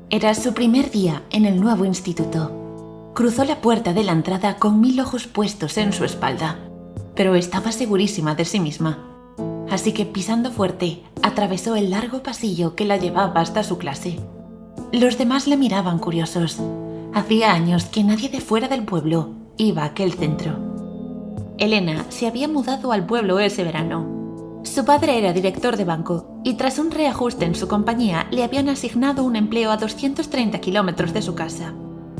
Era su primer día en el nuevo instituto. Cruzó la puerta de la entrada con 1000 ojos puestos en su espalda, pero estaba segurísima de sí misma. Así que pisando fuerte, atravesó el largo pasillo que la llevaba hasta su clase. Los demás le miraban curiosos. Hacía años que nadie de fuera del pueblo iba a aquel centro. Elena se había mudado al pueblo ese verano. Su padre era director de banco y tras un reajuste en su compañía le habían asignado un empleo a 230 kilómetros de su casa.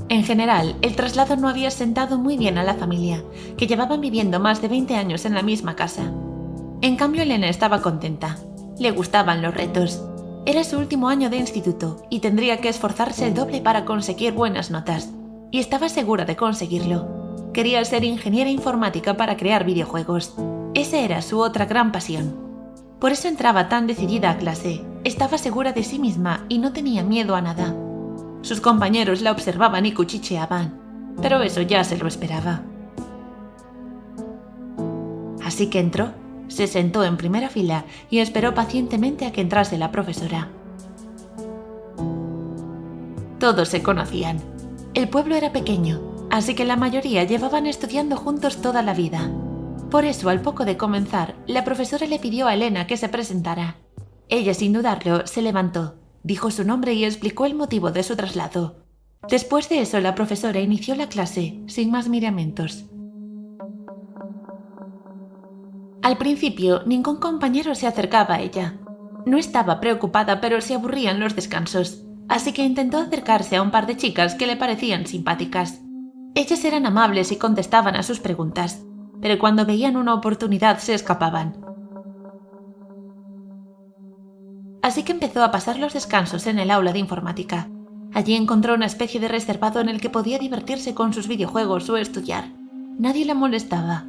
En general, el traslado no había sentado muy bien a la familia, que llevaban viviendo más de 20 años en la misma casa. En cambio, Elena estaba contenta. Le gustaban los retos. Era su último año de instituto y tendría que esforzarse el doble para conseguir buenas notas. Y estaba segura de conseguirlo. Quería ser ingeniera informática para crear videojuegos. Esa era su otra gran pasión. Por eso entraba tan decidida a clase. Estaba segura de sí misma y no tenía miedo a nada. Sus compañeros la observaban y cuchicheaban, pero eso ya se lo esperaba. Así que entró, se sentó en primera fila y esperó pacientemente a que entrase la profesora. Todos se conocían. El pueblo era pequeño, así que la mayoría llevaban estudiando juntos toda la vida. Por eso, al poco de comenzar, la profesora le pidió a Elena que se presentara. Ella, sin dudarlo, se levantó, dijo su nombre y explicó el motivo de su traslado. Después de eso, la profesora inició la clase, sin más miramientos. Al principio, ningún compañero se acercaba a ella. No estaba preocupada, pero se aburría en los descansos, así que intentó acercarse a un par de chicas que le parecían simpáticas. Ellas eran amables y contestaban a sus preguntas, pero cuando veían una oportunidad se escapaban. Así que empezó a pasar los descansos en el aula de informática. Allí encontró una especie de reservado en el que podía divertirse con sus videojuegos o estudiar. Nadie la molestaba.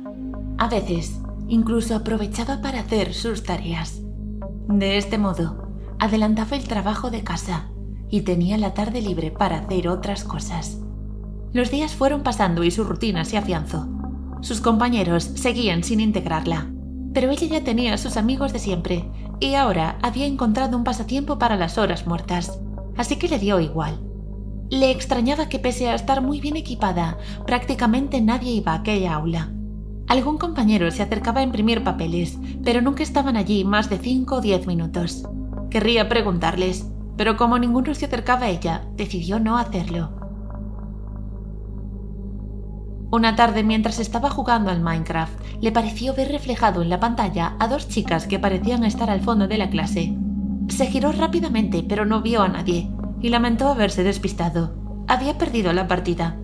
A veces, incluso aprovechaba para hacer sus tareas. De este modo, adelantaba el trabajo de casa y tenía la tarde libre para hacer otras cosas. Los días fueron pasando y su rutina se afianzó. Sus compañeros seguían sin integrarla, pero ella ya tenía a sus amigos de siempre y ahora había encontrado un pasatiempo para las horas muertas, así que le dio igual. Le extrañaba que pese a estar muy bien equipada, prácticamente nadie iba a aquella aula. Algún compañero se acercaba a imprimir papeles, pero nunca estaban allí más de 5 o 10 minutos. Querría preguntarles, pero como ninguno se acercaba a ella, decidió no hacerlo. Una tarde, mientras estaba jugando al Minecraft, le pareció ver reflejado en la pantalla a 2 chicas que parecían estar al fondo de la clase. Se giró rápidamente, pero no vio a nadie, y lamentó haberse despistado. Había perdido la partida.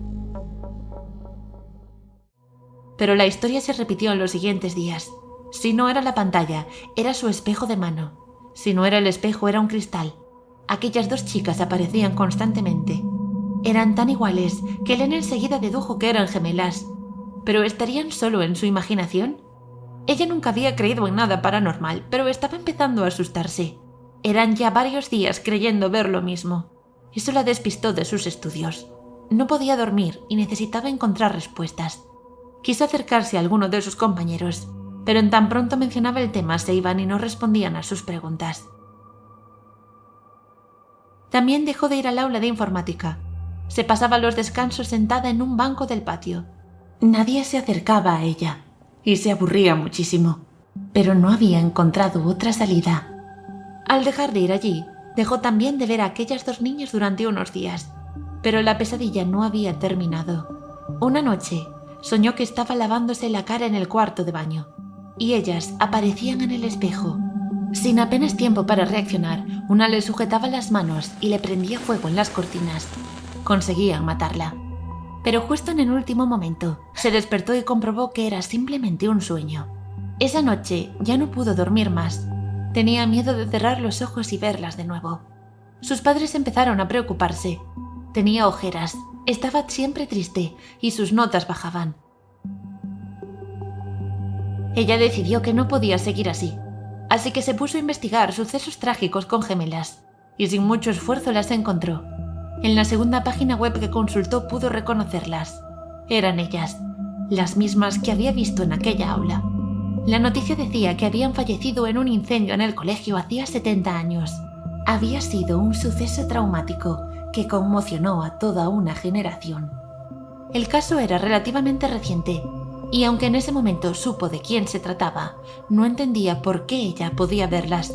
Pero la historia se repitió en los siguientes días. Si no era la pantalla, era su espejo de mano. Si no era el espejo, era un cristal. Aquellas 2 chicas aparecían constantemente. Eran tan iguales que Elena enseguida dedujo que eran gemelas. ¿Pero estarían solo en su imaginación? Ella nunca había creído en nada paranormal, pero estaba empezando a asustarse. Eran ya varios días creyendo ver lo mismo. Eso la despistó de sus estudios. No podía dormir y necesitaba encontrar respuestas. Quiso acercarse a alguno de sus compañeros, pero en tan pronto mencionaba el tema se iban y no respondían a sus preguntas. También dejó de ir al aula de informática. Se pasaba los descansos sentada en un banco del patio. Nadie se acercaba a ella y se aburría muchísimo, pero no había encontrado otra salida. Al dejar de ir allí, dejó también de ver a aquellas 2 niñas durante unos días, pero la pesadilla no había terminado. Una noche, soñó que estaba lavándose la cara en el cuarto de baño, y ellas aparecían en el espejo. Sin apenas tiempo para reaccionar, una le sujetaba las manos y le prendía fuego en las cortinas. Conseguían matarla. Pero justo en el último momento, se despertó y comprobó que era simplemente un sueño. Esa noche ya no pudo dormir más. Tenía miedo de cerrar los ojos y verlas de nuevo. Sus padres empezaron a preocuparse. Tenía ojeras, estaba siempre triste y sus notas bajaban. Ella decidió que no podía seguir así que se puso a investigar sucesos trágicos con gemelas, y sin mucho esfuerzo las encontró. En la segunda página web que consultó pudo reconocerlas. Eran ellas, las mismas que había visto en aquella aula. La noticia decía que habían fallecido en un incendio en el colegio hacía 70 años. Había sido un suceso traumático que conmocionó a toda una generación. El caso era relativamente reciente, y aunque en ese momento supo de quién se trataba, no entendía por qué ella podía verlas.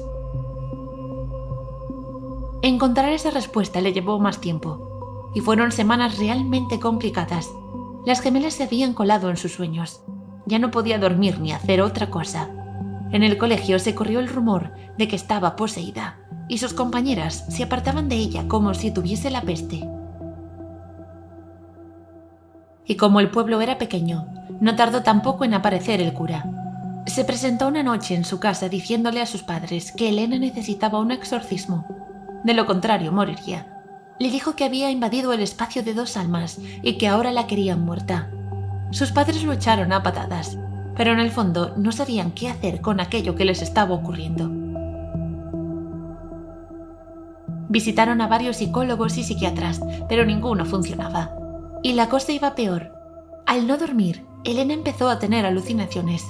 Encontrar esa respuesta le llevó más tiempo, y fueron semanas realmente complicadas. Las gemelas se habían colado en sus sueños. Ya no podía dormir ni hacer otra cosa. En el colegio se corrió el rumor de que estaba poseída, y sus compañeras se apartaban de ella como si tuviese la peste. Y como el pueblo era pequeño, no tardó tampoco en aparecer el cura. Se presentó una noche en su casa diciéndole a sus padres que Elena necesitaba un exorcismo. De lo contrario, moriría. Le dijo que había invadido el espacio de 2 almas y que ahora la querían muerta. Sus padres lo echaron a patadas, pero en el fondo no sabían qué hacer con aquello que les estaba ocurriendo. Visitaron a varios psicólogos y psiquiatras, pero ninguno funcionaba. Y la cosa iba peor. Al no dormir, Elena empezó a tener alucinaciones.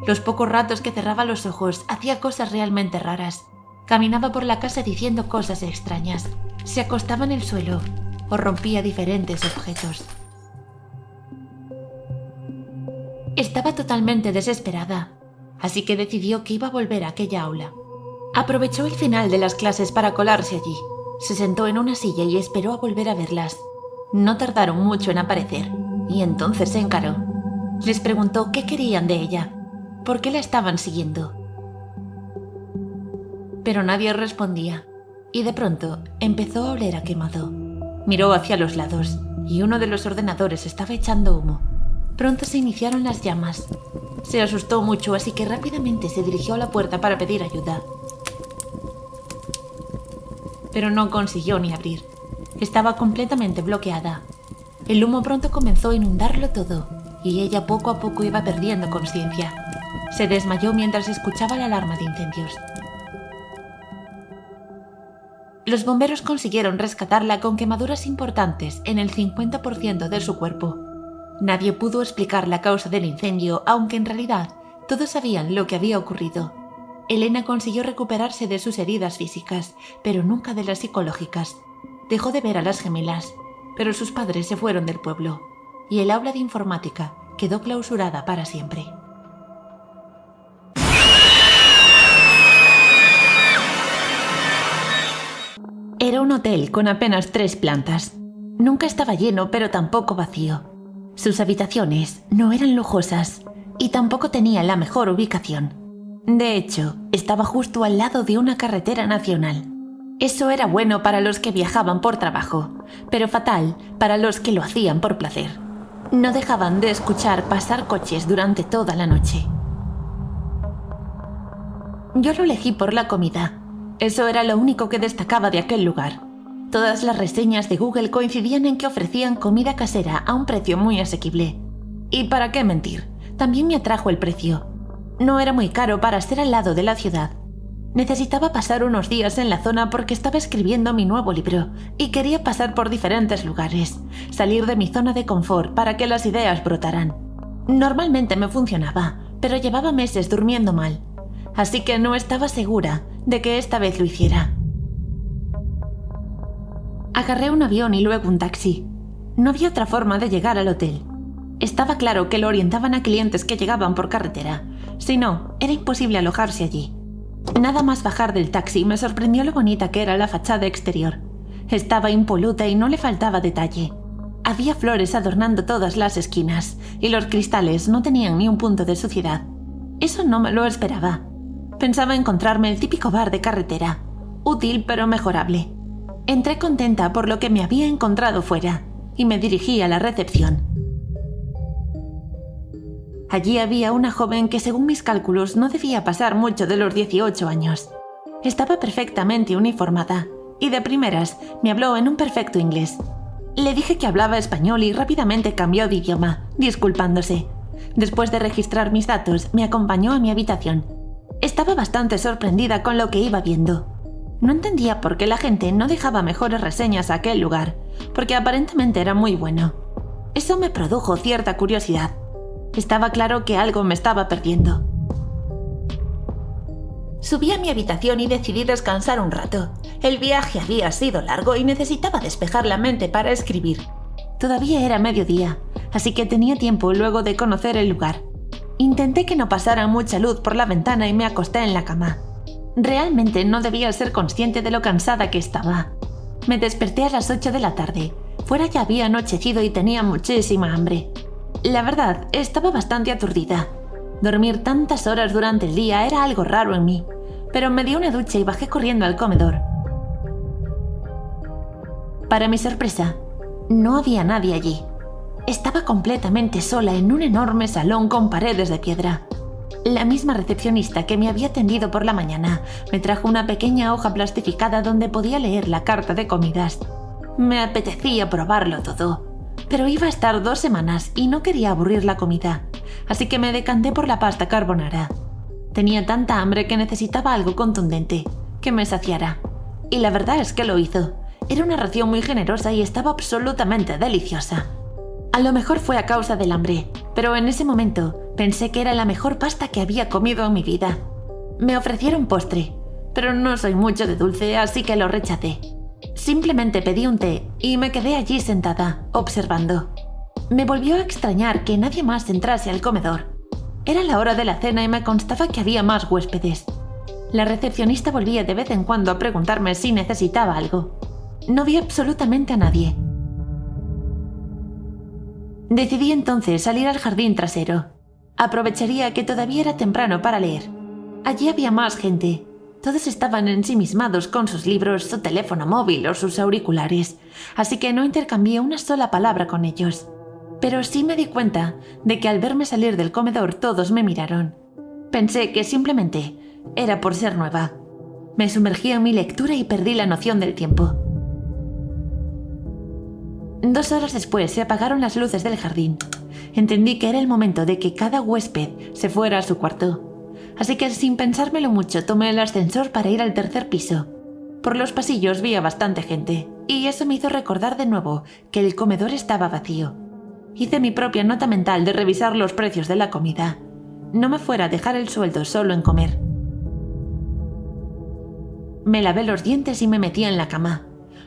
Los pocos ratos que cerraba los ojos hacía cosas realmente raras. Caminaba por la casa diciendo cosas extrañas. Se acostaba en el suelo o rompía diferentes objetos. Estaba totalmente desesperada, así que decidió que iba a volver a aquella aula. Aprovechó el final de las clases para colarse allí. Se sentó en una silla y esperó a volver a verlas. No tardaron mucho en aparecer, y entonces se encaró. Les preguntó qué querían de ella, por qué la estaban siguiendo. Pero nadie respondía, y de pronto empezó a oler a quemado. Miró hacia los lados, y uno de los ordenadores estaba echando humo. Pronto se iniciaron las llamas. Se asustó mucho, así que rápidamente se dirigió a la puerta para pedir ayuda. Pero no consiguió ni abrir. Estaba completamente bloqueada. El humo pronto comenzó a inundarlo todo, y ella poco a poco iba perdiendo conciencia. Se desmayó mientras escuchaba la alarma de incendios. Los bomberos consiguieron rescatarla con quemaduras importantes en el 50% de su cuerpo. Nadie pudo explicar la causa del incendio, aunque en realidad todos sabían lo que había ocurrido. Elena consiguió recuperarse de sus heridas físicas, pero nunca de las psicológicas. Dejó de ver a las gemelas, pero sus padres se fueron del pueblo, y el aula de informática quedó clausurada para siempre. Era un hotel con apenas 3 plantas. Nunca estaba lleno, pero tampoco vacío. Sus habitaciones no eran lujosas y tampoco tenían la mejor ubicación. De hecho, estaba justo al lado de una carretera nacional. Eso era bueno para los que viajaban por trabajo, pero fatal para los que lo hacían por placer. No dejaban de escuchar pasar coches durante toda la noche. Yo lo elegí por la comida. Eso era lo único que destacaba de aquel lugar. Todas las reseñas de Google coincidían en que ofrecían comida casera a un precio muy asequible. Y para qué mentir, también me atrajo el precio. No era muy caro para ser al lado de la ciudad. Necesitaba pasar unos días en la zona porque estaba escribiendo mi nuevo libro y quería pasar por diferentes lugares, salir de mi zona de confort para que las ideas brotaran. Normalmente me funcionaba, pero llevaba meses durmiendo mal, así que no estaba segura de que esta vez lo hiciera. Agarré un avión y luego un taxi. No había otra forma de llegar al hotel. Estaba claro que lo orientaban a clientes que llegaban por carretera. Si no, era imposible alojarse allí. Nada más bajar del taxi me sorprendió lo bonita que era la fachada exterior. Estaba impoluta y no le faltaba detalle. Había flores adornando todas las esquinas y los cristales no tenían ni un punto de suciedad. Eso no me lo esperaba. Pensaba encontrarme el típico bar de carretera, útil pero mejorable. Entré contenta por lo que me había encontrado fuera y me dirigí a la recepción. Allí había una joven que, según mis cálculos, no debía pasar mucho de los 18 años. Estaba perfectamente uniformada y de primeras me habló en un perfecto inglés. Le dije que hablaba español y rápidamente cambió de idioma, disculpándose. Después de registrar mis datos, me acompañó a mi habitación. Estaba bastante sorprendida con lo que iba viendo. No entendía por qué la gente no dejaba mejores reseñas a aquel lugar, porque aparentemente era muy bueno. Eso me produjo cierta curiosidad. Estaba claro que algo me estaba perdiendo. Subí a mi habitación y decidí descansar un rato. El viaje había sido largo y necesitaba despejar la mente para escribir. Todavía era mediodía, así que tenía tiempo luego de conocer el lugar. Intenté que no pasara mucha luz por la ventana y me acosté en la cama. Realmente no debía ser consciente de lo cansada que estaba. Me desperté a las 8 de la tarde. Fuera ya había anochecido y tenía muchísima hambre. La verdad, estaba bastante aturdida. Dormir tantas horas durante el día era algo raro en mí, pero me di una ducha y bajé corriendo al comedor. Para mi sorpresa, no había nadie allí. Estaba completamente sola en un enorme salón con paredes de piedra. La misma recepcionista que me había atendido por la mañana me trajo una pequeña hoja plastificada donde podía leer la carta de comidas. Me apetecía probarlo todo, pero iba a estar 2 semanas y no quería aburrir la comida, así que me decanté por la pasta carbonara. Tenía tanta hambre que necesitaba algo contundente, que me saciara. Y la verdad es que lo hizo. Era una ración muy generosa y estaba absolutamente deliciosa. A lo mejor fue a causa del hambre, pero en ese momento pensé que era la mejor pasta que había comido en mi vida. Me ofrecieron postre, pero no soy mucho de dulce, así que lo rechacé. Simplemente pedí un té y me quedé allí sentada, observando. Me volvió a extrañar que nadie más entrase al comedor. Era la hora de la cena y me constaba que había más huéspedes. La recepcionista volvía de vez en cuando a preguntarme si necesitaba algo. No vi absolutamente a nadie. Decidí entonces salir al jardín trasero. Aprovecharía que todavía era temprano para leer. Allí había más gente. Todos estaban ensimismados con sus libros, su teléfono móvil o sus auriculares, así que no intercambié una sola palabra con ellos. Pero sí me di cuenta de que al verme salir del comedor todos me miraron. Pensé que simplemente era por ser nueva. Me sumergí en mi lectura y perdí la noción del tiempo. 2 horas después se apagaron las luces del jardín. Entendí que era el momento de que cada huésped se fuera a su cuarto. Así que sin pensármelo mucho tomé el ascensor para ir al 3er piso. Por los pasillos vi a bastante gente, y eso me hizo recordar de nuevo que el comedor estaba vacío. Hice mi propia nota mental de revisar los precios de la comida. No me fuera a dejar el sueldo solo en comer. Me lavé los dientes y me metí en la cama.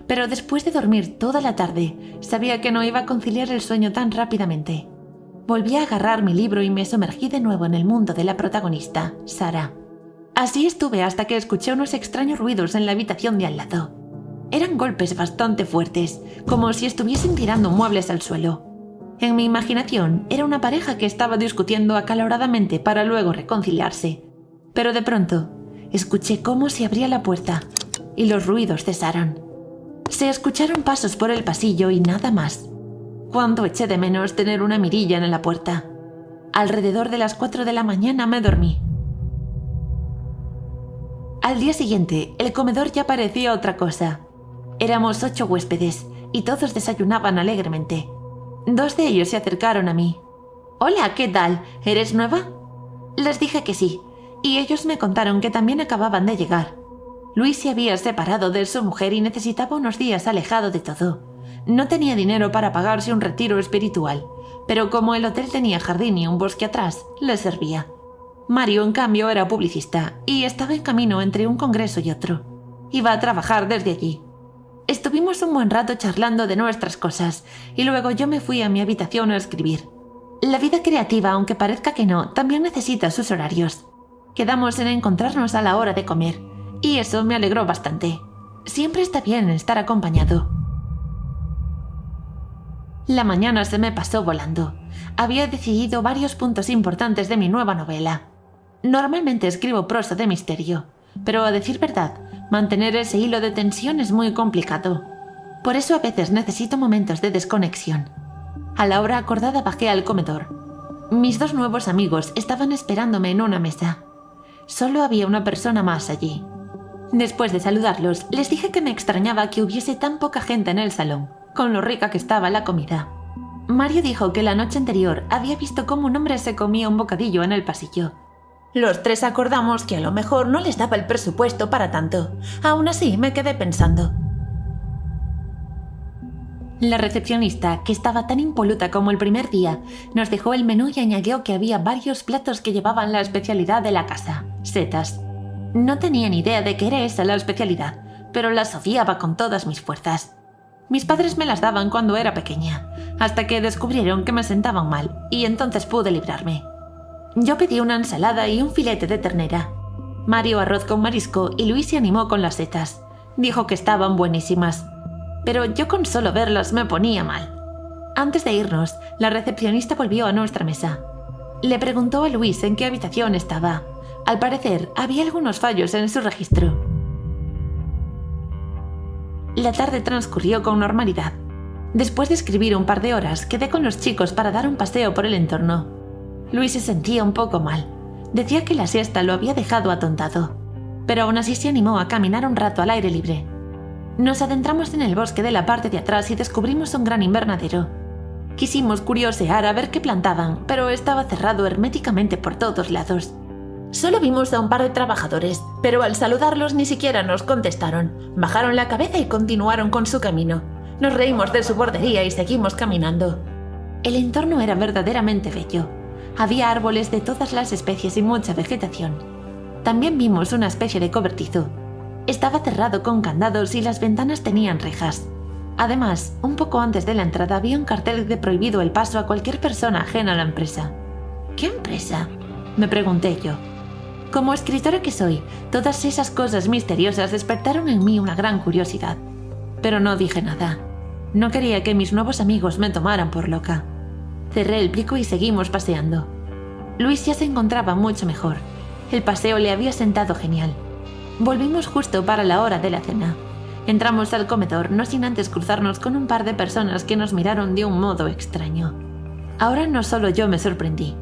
Pero después de dormir toda la tarde, sabía que no iba a conciliar el sueño tan rápidamente. Volví a agarrar mi libro y me sumergí de nuevo en el mundo de la protagonista, Sara. Así estuve hasta que escuché unos extraños ruidos en la habitación de al lado. Eran golpes bastante fuertes, como si estuviesen tirando muebles al suelo. En mi imaginación era una pareja que estaba discutiendo acaloradamente para luego reconciliarse. Pero de pronto, escuché cómo se abría la puerta y los ruidos cesaron. Se escucharon pasos por el pasillo y nada más. Cuánto eché de menos tener una mirilla en la puerta. Alrededor de las 4 de la mañana me dormí. Al día siguiente, el comedor ya parecía otra cosa. Éramos 8 huéspedes y todos desayunaban alegremente. 2 de ellos se acercaron a mí. «Hola, ¿qué tal? ¿Eres nueva?» Les dije que sí, y ellos me contaron que también acababan de llegar. Luis se había separado de su mujer y necesitaba unos días alejado de todo. No tenía dinero para pagarse un retiro espiritual, pero como el hotel tenía jardín y un bosque atrás, le servía. Mario, en cambio, era publicista y estaba en camino entre un congreso y otro. Iba a trabajar desde allí. Estuvimos un buen rato charlando de nuestras cosas y luego yo me fui a mi habitación a escribir. La vida creativa, aunque parezca que no, también necesita sus horarios. Quedamos en encontrarnos a la hora de comer. Y eso me alegró bastante. Siempre está bien estar acompañado. La mañana se me pasó volando. Había decidido varios puntos importantes de mi nueva novela. Normalmente escribo prosa de misterio, pero a decir verdad, mantener ese hilo de tensión es muy complicado. Por eso a veces necesito momentos de desconexión. A la hora acordada bajé al comedor. Mis 2 nuevos amigos estaban esperándome en una mesa. Solo había una persona más allí. Después de saludarlos, les dije que me extrañaba que hubiese tan poca gente en el salón, con lo rica que estaba la comida. Mario dijo que la noche anterior había visto cómo un hombre se comía un bocadillo en el pasillo. Los 3 acordamos que a lo mejor no les daba el presupuesto para tanto. Aún así, me quedé pensando. La recepcionista, que estaba tan impoluta como el primer día, nos dejó el menú y añadió que había varios platos que llevaban la especialidad de la casa, setas. No tenía ni idea de que era esa la especialidad, pero las odiaba con todas mis fuerzas. Mis padres me las daban cuando era pequeña, hasta que descubrieron que me sentaban mal, y entonces pude librarme. Yo pedí una ensalada y un filete de ternera. Mario arroz con marisco y Luis se animó con las setas. Dijo que estaban buenísimas, pero yo con solo verlas me ponía mal. Antes de irnos, la recepcionista volvió a nuestra mesa. Le preguntó a Luis en qué habitación estaba. Al parecer, había algunos fallos en su registro. La tarde transcurrió con normalidad. Después de escribir un par de horas, quedé con los chicos para dar un paseo por el entorno. Luis se sentía un poco mal. Decía que la siesta lo había dejado atontado, pero aún así se animó a caminar un rato al aire libre. Nos adentramos en el bosque de la parte de atrás y descubrimos un gran invernadero. Quisimos curiosear a ver qué plantaban, pero estaba cerrado herméticamente por todos lados. Solo vimos a un par de trabajadores, pero al saludarlos ni siquiera nos contestaron. Bajaron la cabeza y continuaron con su camino. Nos reímos de su bordería y seguimos caminando. El entorno era verdaderamente bello. Había árboles de todas las especies y mucha vegetación. También vimos una especie de cobertizo. Estaba cerrado con candados y las ventanas tenían rejas. Además, un poco antes de la entrada había un cartel de prohibido el paso a cualquier persona ajena a la empresa. ¿Qué empresa?, me pregunté yo. Como escritora que soy, todas esas cosas misteriosas despertaron en mí una gran curiosidad. Pero no dije nada. No quería que mis nuevos amigos me tomaran por loca. Cerré el plico y seguimos paseando. Luis ya se encontraba mucho mejor. El paseo le había sentado genial. Volvimos justo para la hora de la cena. Entramos al comedor, no sin antes cruzarnos con un par de personas que nos miraron de un modo extraño. Ahora no solo yo me sorprendí,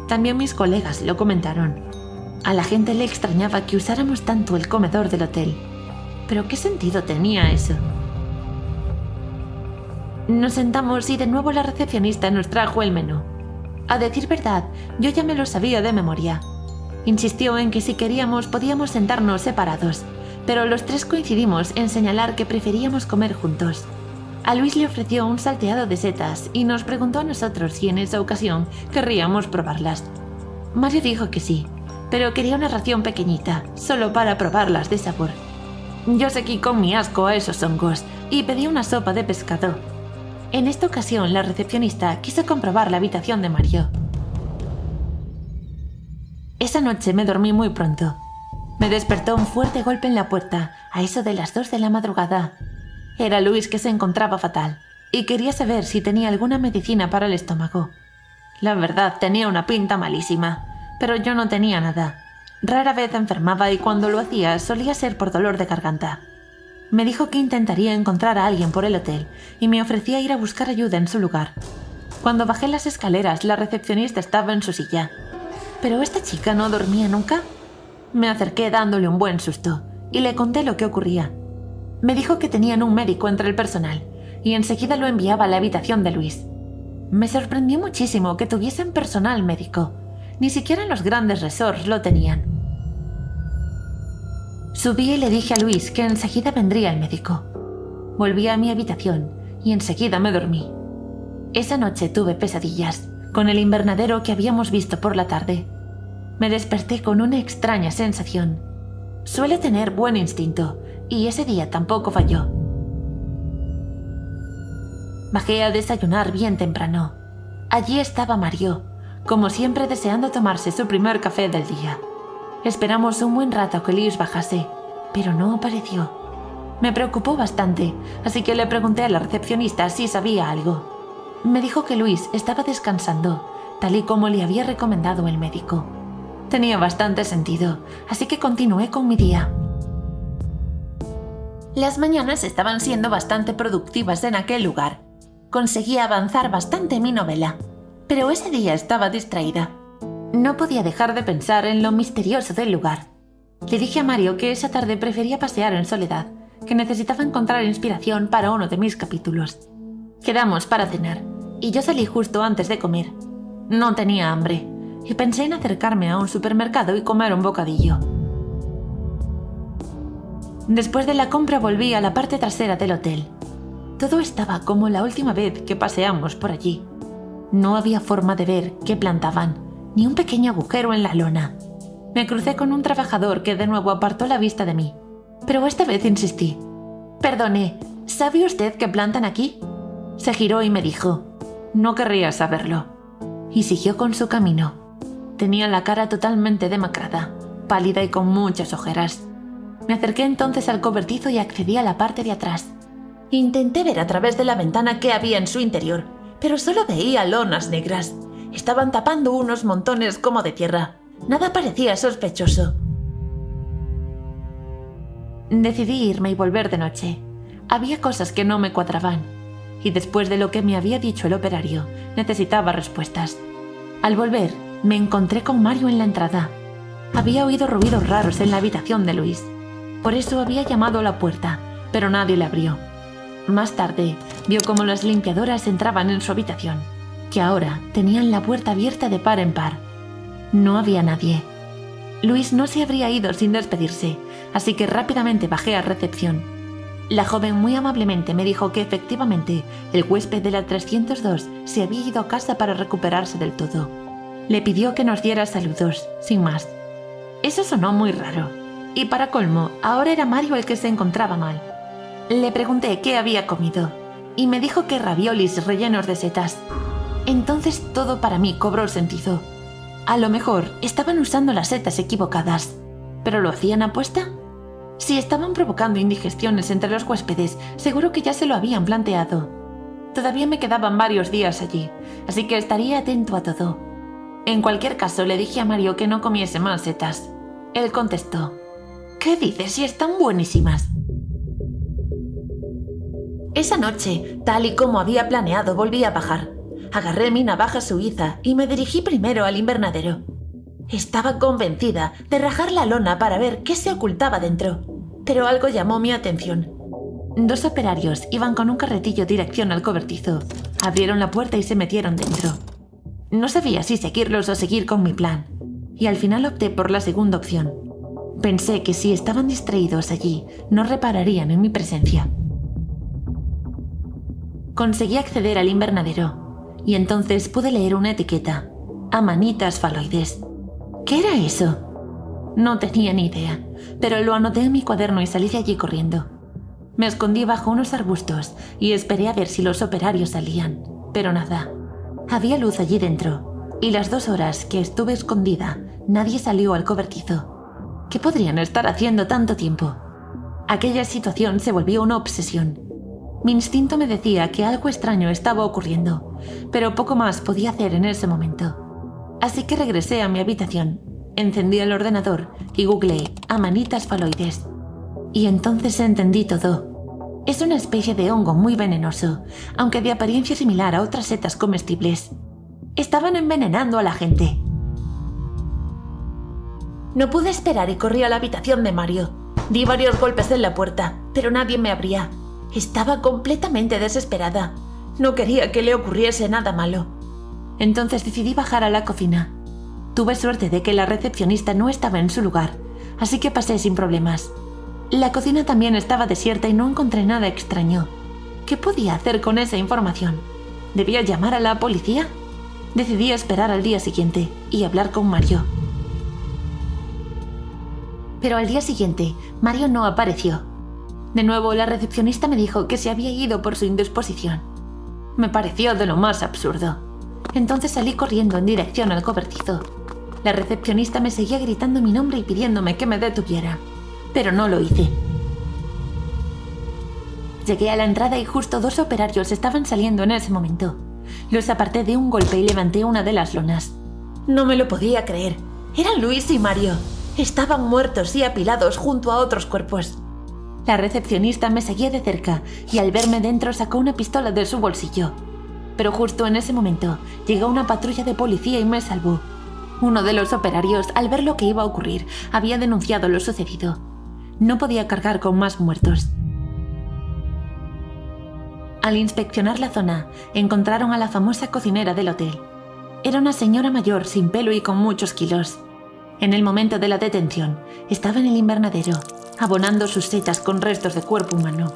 también mis colegas lo comentaron. A la gente le extrañaba que usáramos tanto el comedor del hotel. ¿Pero qué sentido tenía eso? Nos sentamos y de nuevo la recepcionista nos trajo el menú. A decir verdad, yo ya me lo sabía de memoria. Insistió en que si queríamos podíamos sentarnos separados, pero los tres coincidimos en señalar que preferíamos comer juntos. A Luis le ofreció un salteado de setas y nos preguntó a nosotros si en esa ocasión querríamos probarlas. Mario dijo que sí, pero quería una ración pequeñita, solo para probarlas de sabor. Yo seguí con mi asco a esos hongos y pedí una sopa de pescado. En esta ocasión, la recepcionista quiso comprobar la habitación de Mario. Esa noche me dormí muy pronto. Me despertó un fuerte golpe en la puerta, a eso de las 2 de la madrugada. Era Luis, que se encontraba fatal, y quería saber si tenía alguna medicina para el estómago. La verdad, tenía una pinta malísima, pero yo no tenía nada. Rara vez enfermaba y cuando lo hacía solía ser por dolor de garganta. Me dijo que intentaría encontrar a alguien por el hotel y me ofrecía ir a buscar ayuda en su lugar. Cuando bajé las escaleras, la recepcionista estaba en su silla. ¿Pero esta chica no dormía nunca? Me acerqué dándole un buen susto y le conté lo que ocurría. Me dijo que tenían un médico entre el personal y enseguida lo enviaba a la habitación de Luis. Me sorprendió muchísimo que tuviesen personal médico. Ni siquiera en los grandes resorts lo tenían. Subí y le dije a Luis que enseguida vendría el médico. Volví a mi habitación y enseguida me dormí. Esa noche tuve pesadillas con el invernadero que habíamos visto por la tarde. Me desperté con una extraña sensación. Suele tener buen instinto y ese día tampoco falló. Bajé a desayunar bien temprano. Allí estaba Mario, como siempre deseando tomarse su primer café del día. Esperamos un buen rato a que Luis bajase, pero no apareció. Me preocupó bastante, así que le pregunté a la recepcionista si sabía algo. Me dijo que Luis estaba descansando, tal y como le había recomendado el médico. Tenía bastante sentido, así que continué con mi día. Las mañanas estaban siendo bastante productivas en aquel lugar. Conseguía avanzar bastante en mi novela, pero ese día estaba distraída. No podía dejar de pensar en lo misterioso del lugar. Le dije a Mario que esa tarde prefería pasear en soledad, que necesitaba encontrar inspiración para uno de mis capítulos. Quedamos para cenar, y yo salí justo antes de comer. No tenía hambre, y pensé en acercarme a un supermercado y comer un bocadillo. Después de la compra volví a la parte trasera del hotel. Todo estaba como la última vez que paseamos por allí. No había forma de ver qué plantaban, ni un pequeño agujero en la lona. Me crucé con un trabajador que de nuevo apartó la vista de mí, pero esta vez insistí. «Perdone, ¿sabe usted qué plantan aquí?» Se giró y me dijo: «No querría saberlo». Y siguió con su camino. Tenía la cara totalmente demacrada, pálida y con muchas ojeras. Me acerqué entonces al cobertizo y accedí a la parte de atrás. Intenté ver a través de la ventana qué había en su interior, pero solo veía lonas negras. Estaban tapando unos montones como de tierra. Nada parecía sospechoso. Decidí irme y volver de noche. Había cosas que no me cuadraban, y después de lo que me había dicho el operario, necesitaba respuestas. Al volver, me encontré con Mario en la entrada. Había oído ruidos raros en la habitación de Luis. Por eso había llamado a la puerta, pero nadie le abrió. Más tarde, vio cómo las limpiadoras entraban en su habitación, que ahora tenían la puerta abierta de par en par. No había nadie. Luis no se habría ido sin despedirse, así que rápidamente bajé a recepción. La joven muy amablemente me dijo que efectivamente el huésped de la 302 se había ido a casa para recuperarse del todo. Le pidió que nos diera saludos, sin más. Eso sonó muy raro, y para colmo, ahora era Mario el que se encontraba mal. Le pregunté qué había comido, y me dijo que raviolis rellenos de setas. Entonces todo para mí cobró sentido. A lo mejor estaban usando las setas equivocadas, ¿pero lo hacían a posta? Si estaban provocando indigestiones entre los huéspedes, seguro que ya se lo habían planteado. Todavía me quedaban varios días allí, así que estaría atento a todo. En cualquier caso, le dije a Mario que no comiese más setas. Él contestó: «¿Qué dices si están buenísimas?» Esa noche, tal y como había planeado, volví a bajar. Agarré mi navaja suiza y me dirigí primero al invernadero. Estaba convencida de rajar la lona para ver qué se ocultaba dentro, pero algo llamó mi atención. 2 operarios iban con un carretillo dirección al cobertizo. Abrieron la puerta y se metieron dentro. No sabía si seguirlos o seguir con mi plan, y al final opté por la segunda opción. Pensé que si estaban distraídos allí, no repararían en mi presencia. Conseguí acceder al invernadero, y entonces pude leer una etiqueta: Amanitas faloides. ¿Qué era eso? No tenía ni idea, pero lo anoté en mi cuaderno y salí de allí corriendo. Me escondí bajo unos arbustos y esperé a ver si los operarios salían, pero nada. Había luz allí dentro, y las 2 horas que estuve escondida, nadie salió al cobertizo. ¿Qué podrían estar haciendo tanto tiempo? Aquella situación se volvió una obsesión. Mi instinto me decía que algo extraño estaba ocurriendo, pero poco más podía hacer en ese momento. Así que regresé a mi habitación, encendí el ordenador y googleé Amanitas faloides. Y entonces entendí todo. Es una especie de hongo muy venenoso, aunque de apariencia similar a otras setas comestibles. Estaban envenenando a la gente. No pude esperar y corrí a la habitación de Mario. Di varios golpes en la puerta, pero nadie me abría. Estaba completamente desesperada. No quería que le ocurriese nada malo. Entonces decidí bajar a la cocina. Tuve suerte de que la recepcionista no estaba en su lugar, así que pasé sin problemas. La cocina también estaba desierta y no encontré nada extraño. ¿Qué podía hacer con esa información? ¿Debía llamar a la policía? Decidí esperar al día siguiente y hablar con Mario. Pero al día siguiente, Mario no apareció. De nuevo, la recepcionista me dijo que se había ido por su indisposición. Me pareció de lo más absurdo. Entonces salí corriendo en dirección al cobertizo. La recepcionista me seguía gritando mi nombre y pidiéndome que me detuviera, pero no lo hice. Llegué a la entrada y justo 2 operarios estaban saliendo en ese momento. Los aparté de un golpe y levanté una de las lonas. No me lo podía creer. Eran Luis y Mario. Estaban muertos y apilados junto a otros cuerpos. La recepcionista me seguía de cerca y al verme dentro sacó una pistola de su bolsillo. Pero justo en ese momento llegó una patrulla de policía y me salvó. Uno de los operarios, al ver lo que iba a ocurrir, había denunciado lo sucedido. No podía cargar con más muertos. Al inspeccionar la zona, encontraron a la famosa cocinera del hotel. Era una señora mayor, sin pelo y con muchos kilos. En el momento de la detención, estaba en el invernadero, abonando sus setas con restos de cuerpo humano.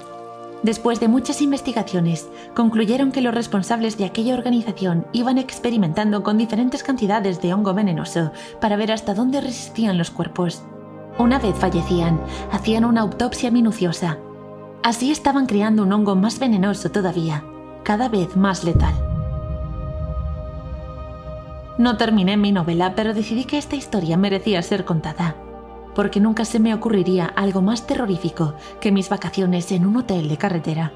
Después de muchas investigaciones, concluyeron que los responsables de aquella organización iban experimentando con diferentes cantidades de hongo venenoso para ver hasta dónde resistían los cuerpos. Una vez fallecían, hacían una autopsia minuciosa. Así estaban creando un hongo más venenoso todavía, cada vez más letal. No terminé mi novela, pero decidí que esta historia merecía ser contada, porque nunca se me ocurriría algo más terrorífico que mis vacaciones en un hotel de carretera.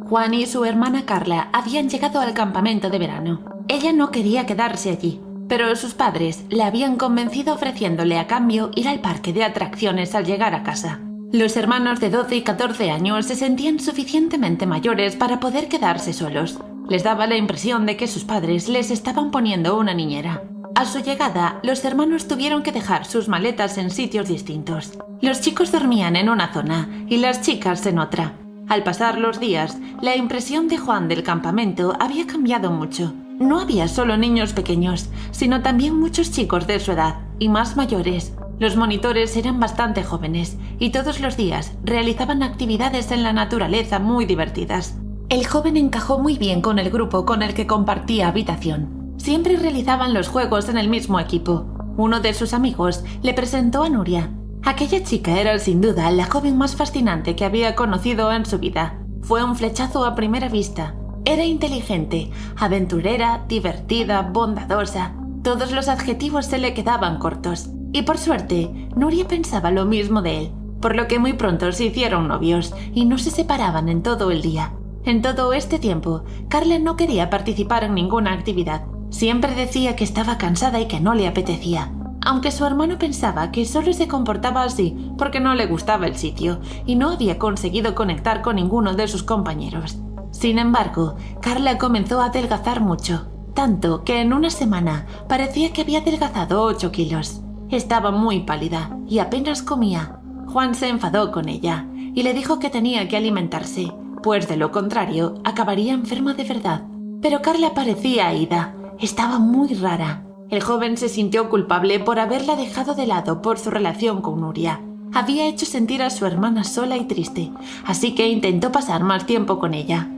Juan y su hermana Carla habían llegado al campamento de verano. Ella no quería quedarse allí, pero sus padres le habían convencido ofreciéndole a cambio ir al parque de atracciones al llegar a casa. Los hermanos de 12 y 14 años se sentían suficientemente mayores para poder quedarse solos. Les daba la impresión de que sus padres les estaban poniendo una niñera. A su llegada, los hermanos tuvieron que dejar sus maletas en sitios distintos. Los chicos dormían en una zona y las chicas en otra. Al pasar los días, la impresión de Juan del campamento había cambiado mucho. No había solo niños pequeños, sino también muchos chicos de su edad y más mayores. Los monitores eran bastante jóvenes y todos los días realizaban actividades en la naturaleza muy divertidas. El joven encajó muy bien con el grupo con el que compartía habitación. Siempre realizaban los juegos en el mismo equipo. Uno de sus amigos le presentó a Nuria. Aquella chica era sin duda la joven más fascinante que había conocido en su vida. Fue un flechazo a primera vista. Era inteligente, aventurera, divertida, bondadosa. Todos los adjetivos se le quedaban cortos. Y por suerte, Nuria pensaba lo mismo de él, por lo que muy pronto se hicieron novios y no se separaban en todo el día. En todo este tiempo, Carla no quería participar en ninguna actividad. Siempre decía que estaba cansada y que no le apetecía, aunque su hermano pensaba que solo se comportaba así porque no le gustaba el sitio y no había conseguido conectar con ninguno de sus compañeros. Sin embargo, Carla comenzó a adelgazar mucho, tanto que en una semana parecía que había adelgazado 8 kilos. Estaba muy pálida y apenas comía. Juan se enfadó con ella y le dijo que tenía que alimentarse, pues de lo contrario acabaría enferma de verdad. Pero Carla parecía ida, estaba muy rara. El joven se sintió culpable por haberla dejado de lado por su relación con Nuria. Había hecho sentir a su hermana sola y triste, así que intentó pasar más tiempo con ella.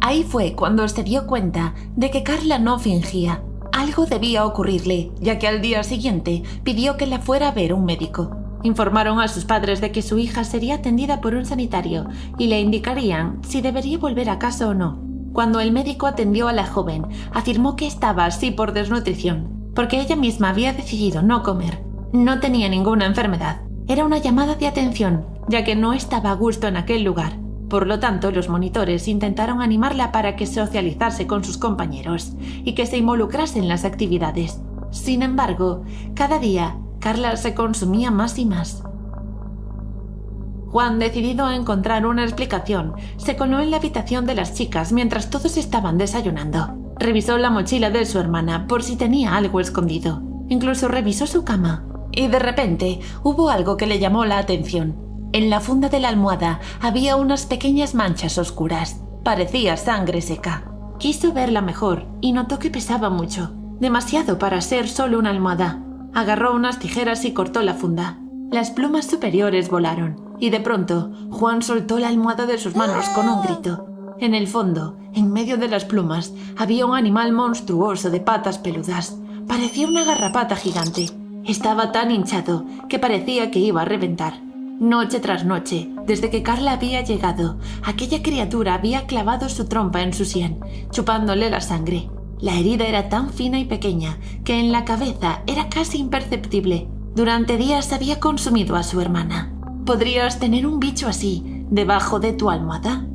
Ahí fue cuando se dio cuenta de que Carla no fingía. Algo debía ocurrirle, ya que al día siguiente pidió que la fuera a ver un médico. Informaron a sus padres de que su hija sería atendida por un sanitario y le indicarían si debería volver a casa o no. Cuando el médico atendió a la joven, afirmó que estaba así por desnutrición, porque ella misma había decidido no comer. No tenía ninguna enfermedad. Era una llamada de atención, ya que no estaba a gusto en aquel lugar. Por lo tanto, los monitores intentaron animarla para que socializase con sus compañeros y que se involucrase en las actividades. Sin embargo, cada día, Carla se consumía más y más. Juan, decidido a encontrar una explicación, se coló en la habitación de las chicas mientras todos estaban desayunando. Revisó la mochila de su hermana por si tenía algo escondido. Incluso revisó su cama. Y de repente, hubo algo que le llamó la atención. En la funda de la almohada había unas pequeñas manchas oscuras. Parecía sangre seca. Quiso verla mejor y notó que pesaba mucho. Demasiado para ser solo una almohada. Agarró unas tijeras y cortó la funda. Las plumas superiores volaron y de pronto Juan soltó la almohada de sus manos con un grito. En el fondo, en medio de las plumas, había un animal monstruoso de patas peludas. Parecía una garrapata gigante. Estaba tan hinchado que parecía que iba a reventar. Noche tras noche, desde que Carla había llegado, aquella criatura había clavado su trompa en su sien, chupándole la sangre. La herida era tan fina y pequeña que en la cabeza era casi imperceptible. Durante días había consumido a su hermana. ¿Podrías tener un bicho así debajo de tu almohada?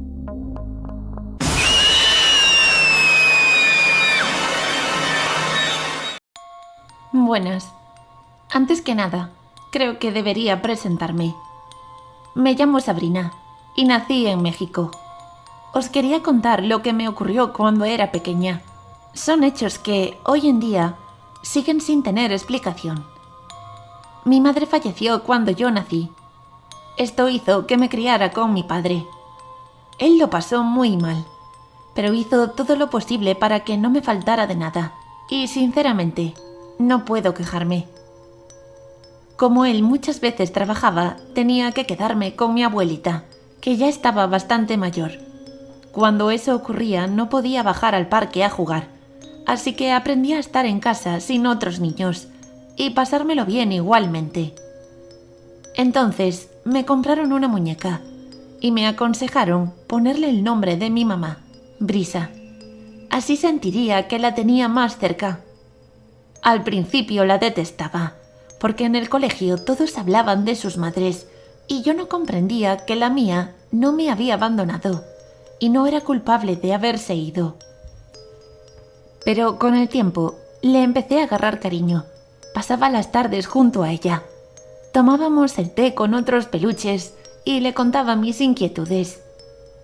Buenas. Antes que nada, creo que debería presentarme. Me llamo Sabrina y nací en México. Os quería contar lo que me ocurrió cuando era pequeña. Son hechos que, hoy en día, siguen sin tener explicación. Mi madre falleció cuando yo nací. Esto hizo que me criara con mi padre. Él lo pasó muy mal, pero hizo todo lo posible para que no me faltara de nada. Y sinceramente, No puedo quejarme. Como él muchas veces trabajaba, tenía que quedarme con mi abuelita, que ya estaba bastante mayor. Cuando eso ocurría, no podía bajar al parque a jugar, así que aprendí a estar en casa sin otros niños y pasármelo bien igualmente. Entonces me compraron una muñeca y me aconsejaron ponerle el nombre de mi mamá, Brisa. Así sentiría que la tenía más cerca. Al principio la detestaba, porque en el colegio todos hablaban de sus madres y yo no comprendía que la mía no me había abandonado y no era culpable de haberse ido. Pero con el tiempo le empecé a agarrar cariño. Pasaba las tardes junto a ella. Tomábamos el té con otros peluches y le contaba mis inquietudes.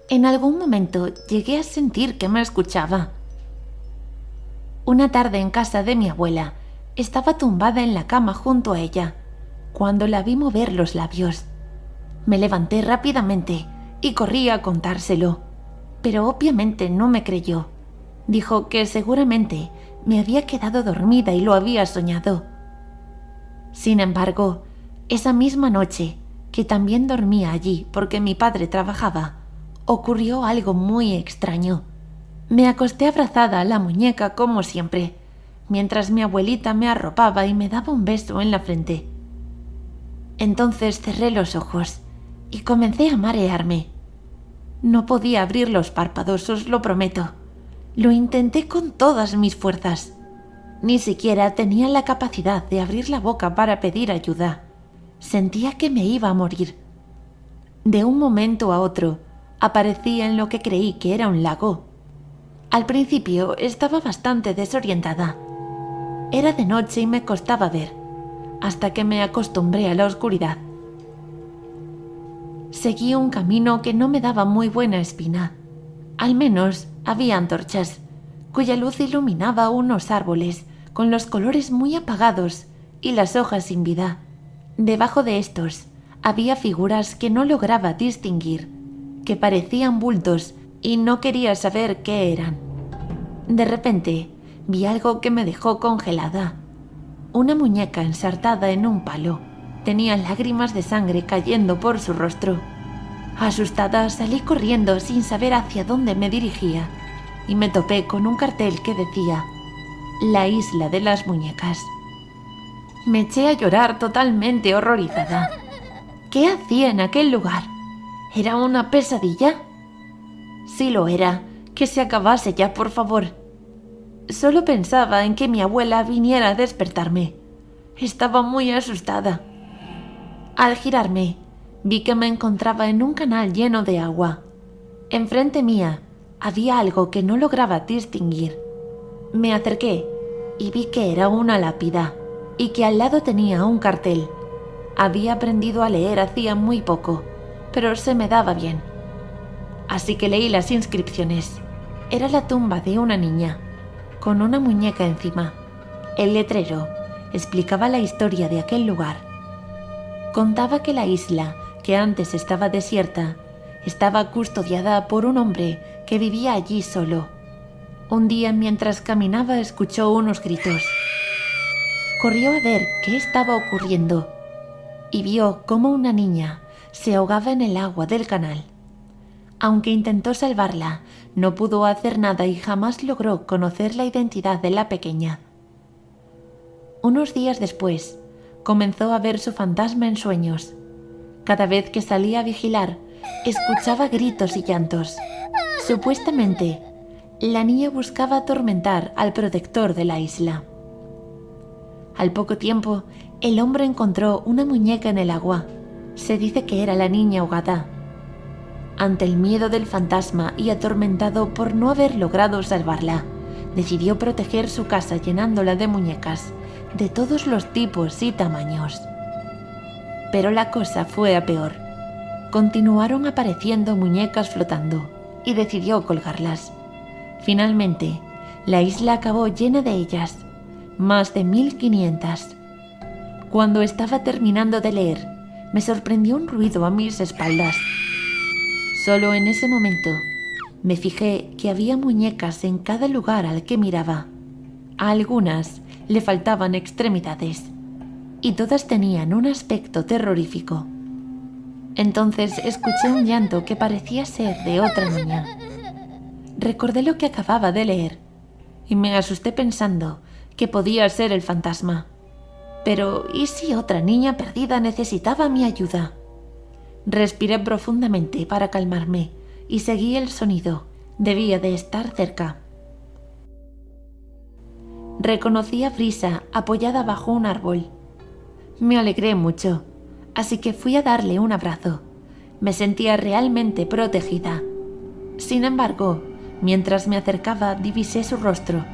En algún momento llegué a sentir que me escuchaba. Una tarde en casa de mi abuela, estaba tumbada en la cama junto a ella, cuando la vi mover los labios. Me levanté rápidamente y corrí a contárselo, pero obviamente no me creyó. Dijo que seguramente me había quedado dormida y lo había soñado. Sin embargo, esa misma noche, que también dormía allí porque mi padre trabajaba, ocurrió algo muy extraño. Me acosté abrazada a la muñeca como siempre, mientras mi abuelita me arropaba y me daba un beso en la frente. Entonces cerré los ojos y comencé a marearme. No podía abrir los párpados, os lo prometo. Lo intenté con todas mis fuerzas. Ni siquiera tenía la capacidad de abrir la boca para pedir ayuda. Sentía que me iba a morir. De un momento a otro, aparecí en lo que creí que era un lago. Al principio estaba bastante desorientada. Era de noche y me costaba ver, hasta que me acostumbré a la oscuridad. Seguí un camino que no me daba muy buena espina. Al menos había antorchas, cuya luz iluminaba unos árboles con los colores muy apagados y las hojas sin vida. Debajo de estos había figuras que no lograba distinguir, que parecían bultos y no quería saber qué eran. De repente vi algo que me dejó congelada. Una muñeca ensartada en un palo. Tenía lágrimas de sangre cayendo por su rostro. Asustada salí corriendo sin saber hacia dónde me dirigía y me topé con un cartel que decía «La isla de las muñecas». Me eché a llorar totalmente horrorizada. ¿Qué hacía en aquel lugar? ¿Era una pesadilla? Sí lo era. Que se acabase ya, por favor. Solo pensaba en que mi abuela viniera a despertarme. Estaba muy asustada. Al girarme, vi que me encontraba en un canal lleno de agua. Enfrente mía había algo que no lograba distinguir. Me acerqué y vi que era una lápida y que al lado tenía un cartel. Había aprendido a leer hacía muy poco, pero se me daba bien. Así que leí las inscripciones. Era la tumba de una niña, con una muñeca encima. El letrero explicaba la historia de aquel lugar. Contaba que la isla, que antes estaba desierta, estaba custodiada por un hombre que vivía allí solo. Un día, mientras caminaba, escuchó unos gritos. Corrió a ver qué estaba ocurriendo y vio cómo una niña se ahogaba en el agua del canal. Aunque intentó salvarla, no pudo hacer nada y jamás logró conocer la identidad de la pequeña. Unos días después, comenzó a ver su fantasma en sueños. Cada vez que salía a vigilar, escuchaba gritos y llantos. Supuestamente, la niña buscaba atormentar al protector de la isla. Al poco tiempo, el hombre encontró una muñeca en el agua. Se dice que era la niña ahogada. Ante el miedo del fantasma y atormentado por no haber logrado salvarla, decidió proteger su casa llenándola de muñecas de todos los tipos y tamaños. Pero la cosa fue a peor. Continuaron apareciendo muñecas flotando y decidió colgarlas. Finalmente, la isla acabó llena de ellas, más de 1500. Cuando estaba terminando de leer, me sorprendió un ruido a mis espaldas. Solo en ese momento me fijé que había muñecas en cada lugar al que miraba. A algunas le faltaban extremidades y todas tenían un aspecto terrorífico. Entonces escuché un llanto que parecía ser de otra niña. Recordé lo que acababa de leer y me asusté pensando que podía ser el fantasma. Pero ¿y si otra niña perdida necesitaba mi ayuda? Respiré profundamente para calmarme y seguí el sonido. Debía de estar cerca. Reconocí a Brisa apoyada bajo un árbol. Me alegré mucho, así que fui a darle un abrazo. Me sentía realmente protegida. Sin embargo, mientras me acercaba divisé su rostro.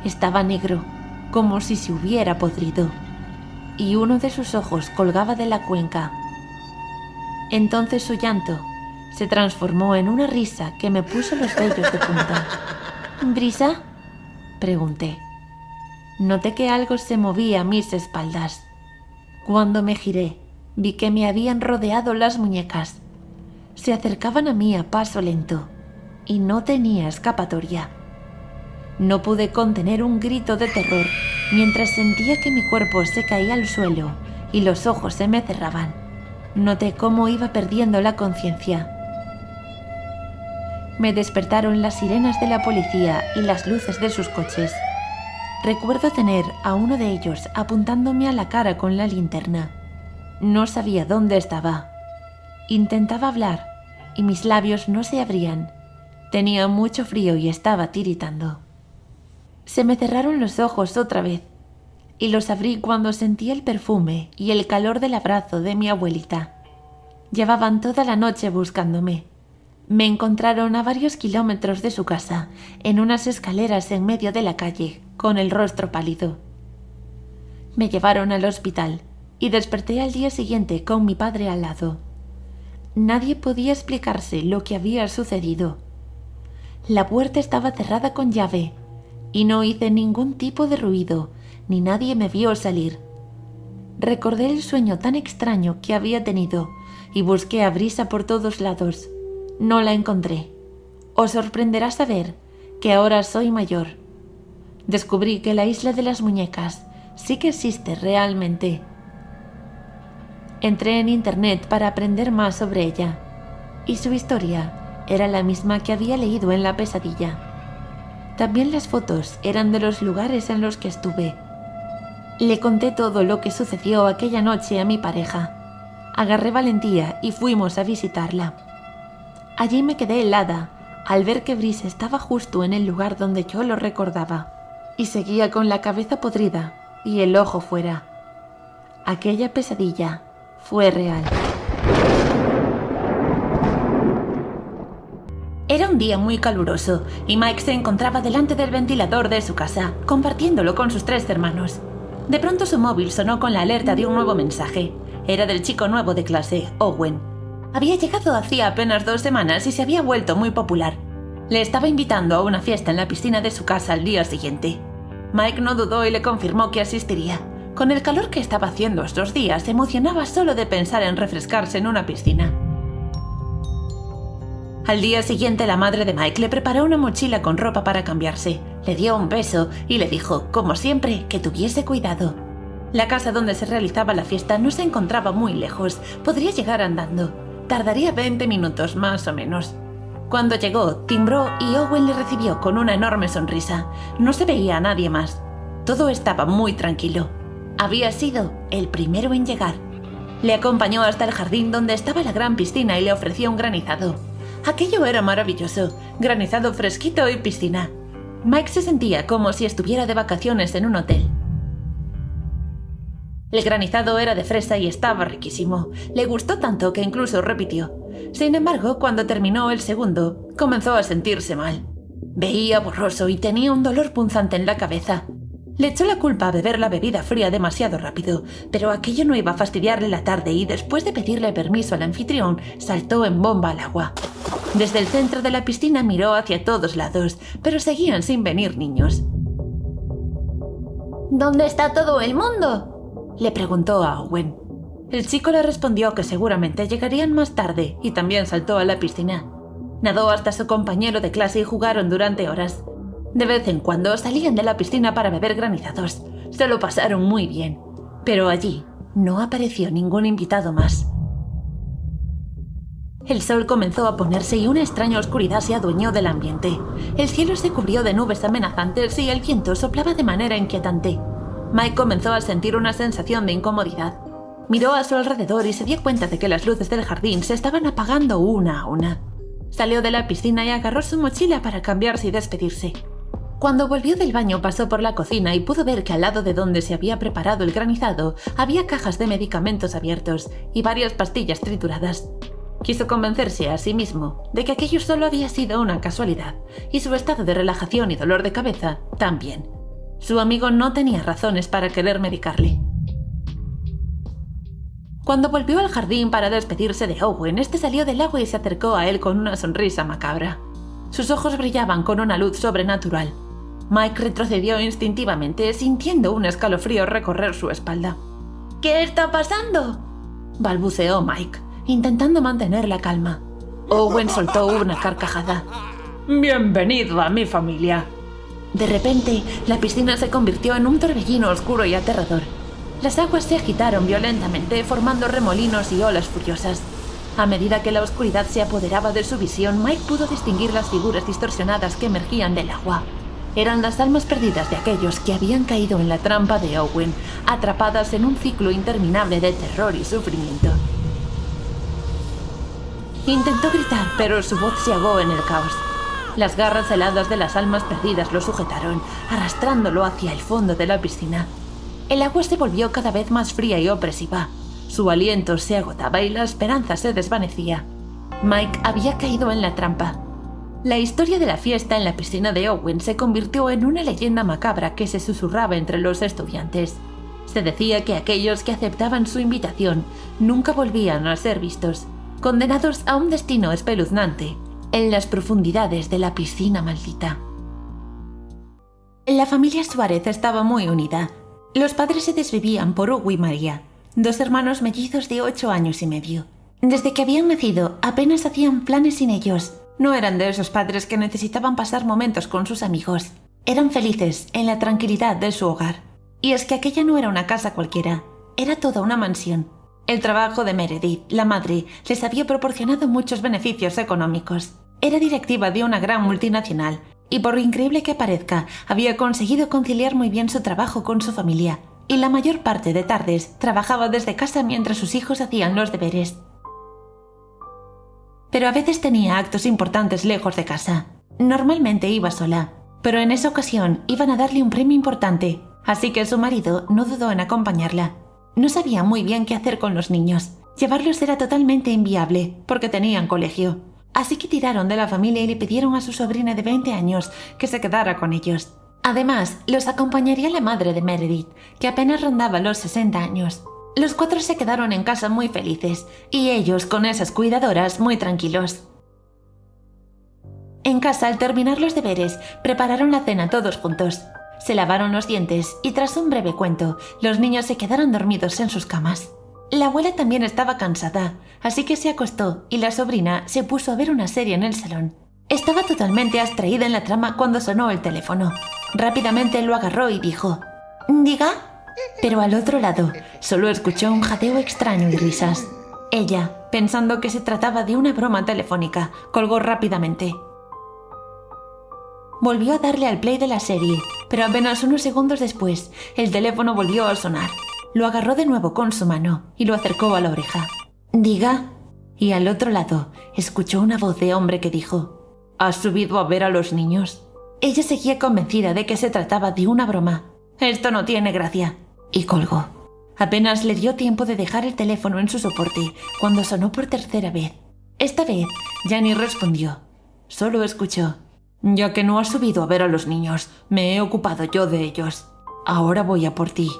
Estaba negro, como si se hubiera podrido, y uno de sus ojos colgaba de la cuenca. Entonces su llanto se transformó en una risa que me puso los vellos de punta. ¿Brisa?, pregunté. Noté que algo se movía a mis espaldas. Cuando me giré, vi que me habían rodeado las muñecas. Se acercaban a mí a paso lento y no tenía escapatoria. No pude contener un grito de terror mientras sentía que mi cuerpo se caía al suelo y los ojos se me cerraban. Noté cómo iba perdiendo la conciencia. Me despertaron las sirenas de la policía y las luces de sus coches. Recuerdo tener a uno de ellos apuntándome a la cara con la linterna. No sabía dónde estaba. Intentaba hablar y mis labios no se abrían. Tenía mucho frío y estaba tiritando. Se me cerraron los ojos otra vez y los abrí cuando sentí el perfume y el calor del abrazo de mi abuelita. Llevaban toda la noche buscándome. Me encontraron a varios kilómetros de su casa, en unas escaleras en medio de la calle, con el rostro pálido. Me llevaron al hospital y desperté al día siguiente con mi padre al lado. Nadie podía explicarse lo que había sucedido. La puerta estaba cerrada con llave y no hice ningún tipo de ruido, ni nadie me vio salir. Recordé el sueño tan extraño que había tenido y busqué a Brisa por todos lados. No la encontré. Os sorprenderá saber que ahora soy mayor. Descubrí que la isla de las muñecas sí que existe realmente. Entré en internet para aprender más sobre ella, y su historia era la misma que había leído en la pesadilla. También las fotos eran de los lugares en los que estuve. Le conté todo lo que sucedió aquella noche a mi pareja. Agarré valentía y fuimos a visitarla. Allí me quedé helada al ver que Brisa estaba justo en el lugar donde yo lo recordaba y seguía con la cabeza podrida y el ojo fuera. Aquella pesadilla fue real. Era un día muy caluroso y Mike se encontraba delante del ventilador de su casa, compartiéndolo con sus 3 hermanos. De pronto su móvil sonó con la alerta de un nuevo mensaje. Era del chico nuevo de clase, Owen. Había llegado hacía apenas 2 semanas y se había vuelto muy popular. Le estaba invitando a una fiesta en la piscina de su casa al día siguiente. Mike no dudó y le confirmó que asistiría. Con el calor que estaba haciendo estos días, se emocionaba solo de pensar en refrescarse en una piscina. Al día siguiente, la madre de Mike le preparó una mochila con ropa para cambiarse, le dio un beso y le dijo, como siempre, que tuviese cuidado. La casa donde se realizaba la fiesta no se encontraba muy lejos, podría llegar andando. Tardaría 20 minutos más o menos. Cuando llegó, timbró y Owen le recibió con una enorme sonrisa. No se veía a nadie más. Todo estaba muy tranquilo. Había sido el primero en llegar. Le acompañó hasta el jardín donde estaba la gran piscina y le ofreció un granizado. Aquello era maravilloso, granizado fresquito y piscina. Mike se sentía como si estuviera de vacaciones en un hotel. El granizado era de fresa y estaba riquísimo. Le gustó tanto que incluso repitió. Sin embargo, cuando terminó el segundo, comenzó a sentirse mal. Veía borroso y tenía un dolor punzante en la cabeza. Le echó la culpa a beber la bebida fría demasiado rápido, pero aquello no iba a fastidiarle la tarde y después de pedirle permiso al anfitrión, saltó en bomba al agua. Desde el centro de la piscina miró hacia todos lados, pero seguían sin venir niños. ¿Dónde está todo el mundo?, le preguntó a Owen. El chico le respondió que seguramente llegarían más tarde y también saltó a la piscina. Nadó hasta su compañero de clase y jugaron durante horas. De vez en cuando salían de la piscina para beber granizados. Se lo pasaron muy bien. Pero allí no apareció ningún invitado más. El sol comenzó a ponerse y una extraña oscuridad se adueñó del ambiente. El cielo se cubrió de nubes amenazantes y el viento soplaba de manera inquietante. Mike comenzó a sentir una sensación de incomodidad. Miró a su alrededor y se dio cuenta de que las luces del jardín se estaban apagando una a una. Salió de la piscina y agarró su mochila para cambiarse y despedirse. Cuando volvió del baño pasó por la cocina y pudo ver que al lado de donde se había preparado el granizado había cajas de medicamentos abiertos y varias pastillas trituradas. Quiso convencerse a sí mismo de que aquello solo había sido una casualidad y su estado de relajación y dolor de cabeza también. Su amigo no tenía razones para querer medicarle. Cuando volvió al jardín para despedirse de Owen, este salió del agua y se acercó a él con una sonrisa macabra. Sus ojos brillaban con una luz sobrenatural. Mike retrocedió instintivamente, sintiendo un escalofrío recorrer su espalda. «¿Qué está pasando?», balbuceó Mike, intentando mantener la calma. Owen soltó una carcajada. «Bienvenido a mi familia». De repente, la piscina se convirtió en un torbellino oscuro y aterrador. Las aguas se agitaron violentamente, formando remolinos y olas furiosas. A medida que la oscuridad se apoderaba de su visión, Mike pudo distinguir las figuras distorsionadas que emergían del agua. Eran las almas perdidas de aquellos que habían caído en la trampa de Owen, atrapadas en un ciclo interminable de terror y sufrimiento. Intentó gritar, pero su voz se ahogó en el caos. Las garras heladas de las almas perdidas lo sujetaron, arrastrándolo hacia el fondo de la piscina. El agua se volvió cada vez más fría y opresiva. Su aliento se agotaba y la esperanza se desvanecía. Mike había caído en la trampa. La historia de la fiesta en la piscina de Owen se convirtió en una leyenda macabra que se susurraba entre los estudiantes. Se decía que aquellos que aceptaban su invitación nunca volvían a ser vistos, condenados a un destino espeluznante en las profundidades de la piscina maldita. La familia Suárez estaba muy unida. Los padres se desvivían por Hugo y María, dos hermanos mellizos de 8 años y medio. Desde que habían nacido, apenas hacían planes sin ellos. No eran de esos padres que necesitaban pasar momentos con sus amigos. Eran felices en la tranquilidad de su hogar. Y es que aquella no era una casa cualquiera, era toda una mansión. El trabajo de Meredith, la madre, les había proporcionado muchos beneficios económicos. Era directiva de una gran multinacional y, por increíble que parezca, había conseguido conciliar muy bien su trabajo con su familia. Y la mayor parte de tardes trabajaba desde casa mientras sus hijos hacían los deberes. Pero a veces tenía actos importantes lejos de casa. Normalmente iba sola, pero en esa ocasión iban a darle un premio importante, así que su marido no dudó en acompañarla. No sabía muy bien qué hacer con los niños. Llevarlos era totalmente inviable, porque tenían colegio. Así que tiraron de la familia y le pidieron a su sobrina de 20 años que se quedara con ellos. Además, los acompañaría la madre de Meredith, que apenas rondaba los 60 años. Los 4 se quedaron en casa muy felices, y ellos con esas cuidadoras muy tranquilos. En casa, al terminar los deberes, prepararon la cena todos juntos. Se lavaron los dientes y tras un breve cuento, los niños se quedaron dormidos en sus camas. La abuela también estaba cansada, así que se acostó y la sobrina se puso a ver una serie en el salón. Estaba totalmente abstraída en la trama cuando sonó el teléfono. Rápidamente lo agarró y dijo: «¿Diga?». Pero al otro lado solo escuchó un jadeo extraño y risas. Ella, pensando que se trataba de una broma telefónica, colgó rápidamente. Volvió a darle al play de la serie, pero apenas unos segundos después, el teléfono volvió a sonar. Lo agarró de nuevo con su mano y lo acercó a la oreja. «¿Diga?». Y al otro lado, escuchó una voz de hombre que dijo: «¿Has subido a ver a los niños?». Ella seguía convencida de que se trataba de una broma. «Esto no tiene gracia». Y colgó. Apenas le dio tiempo de dejar el teléfono en su soporte cuando sonó por tercera vez. Esta vez, ya ni respondió. Solo escuchó: «Ya que no has subido a ver a los niños, me he ocupado yo de ellos. Ahora voy a por ti».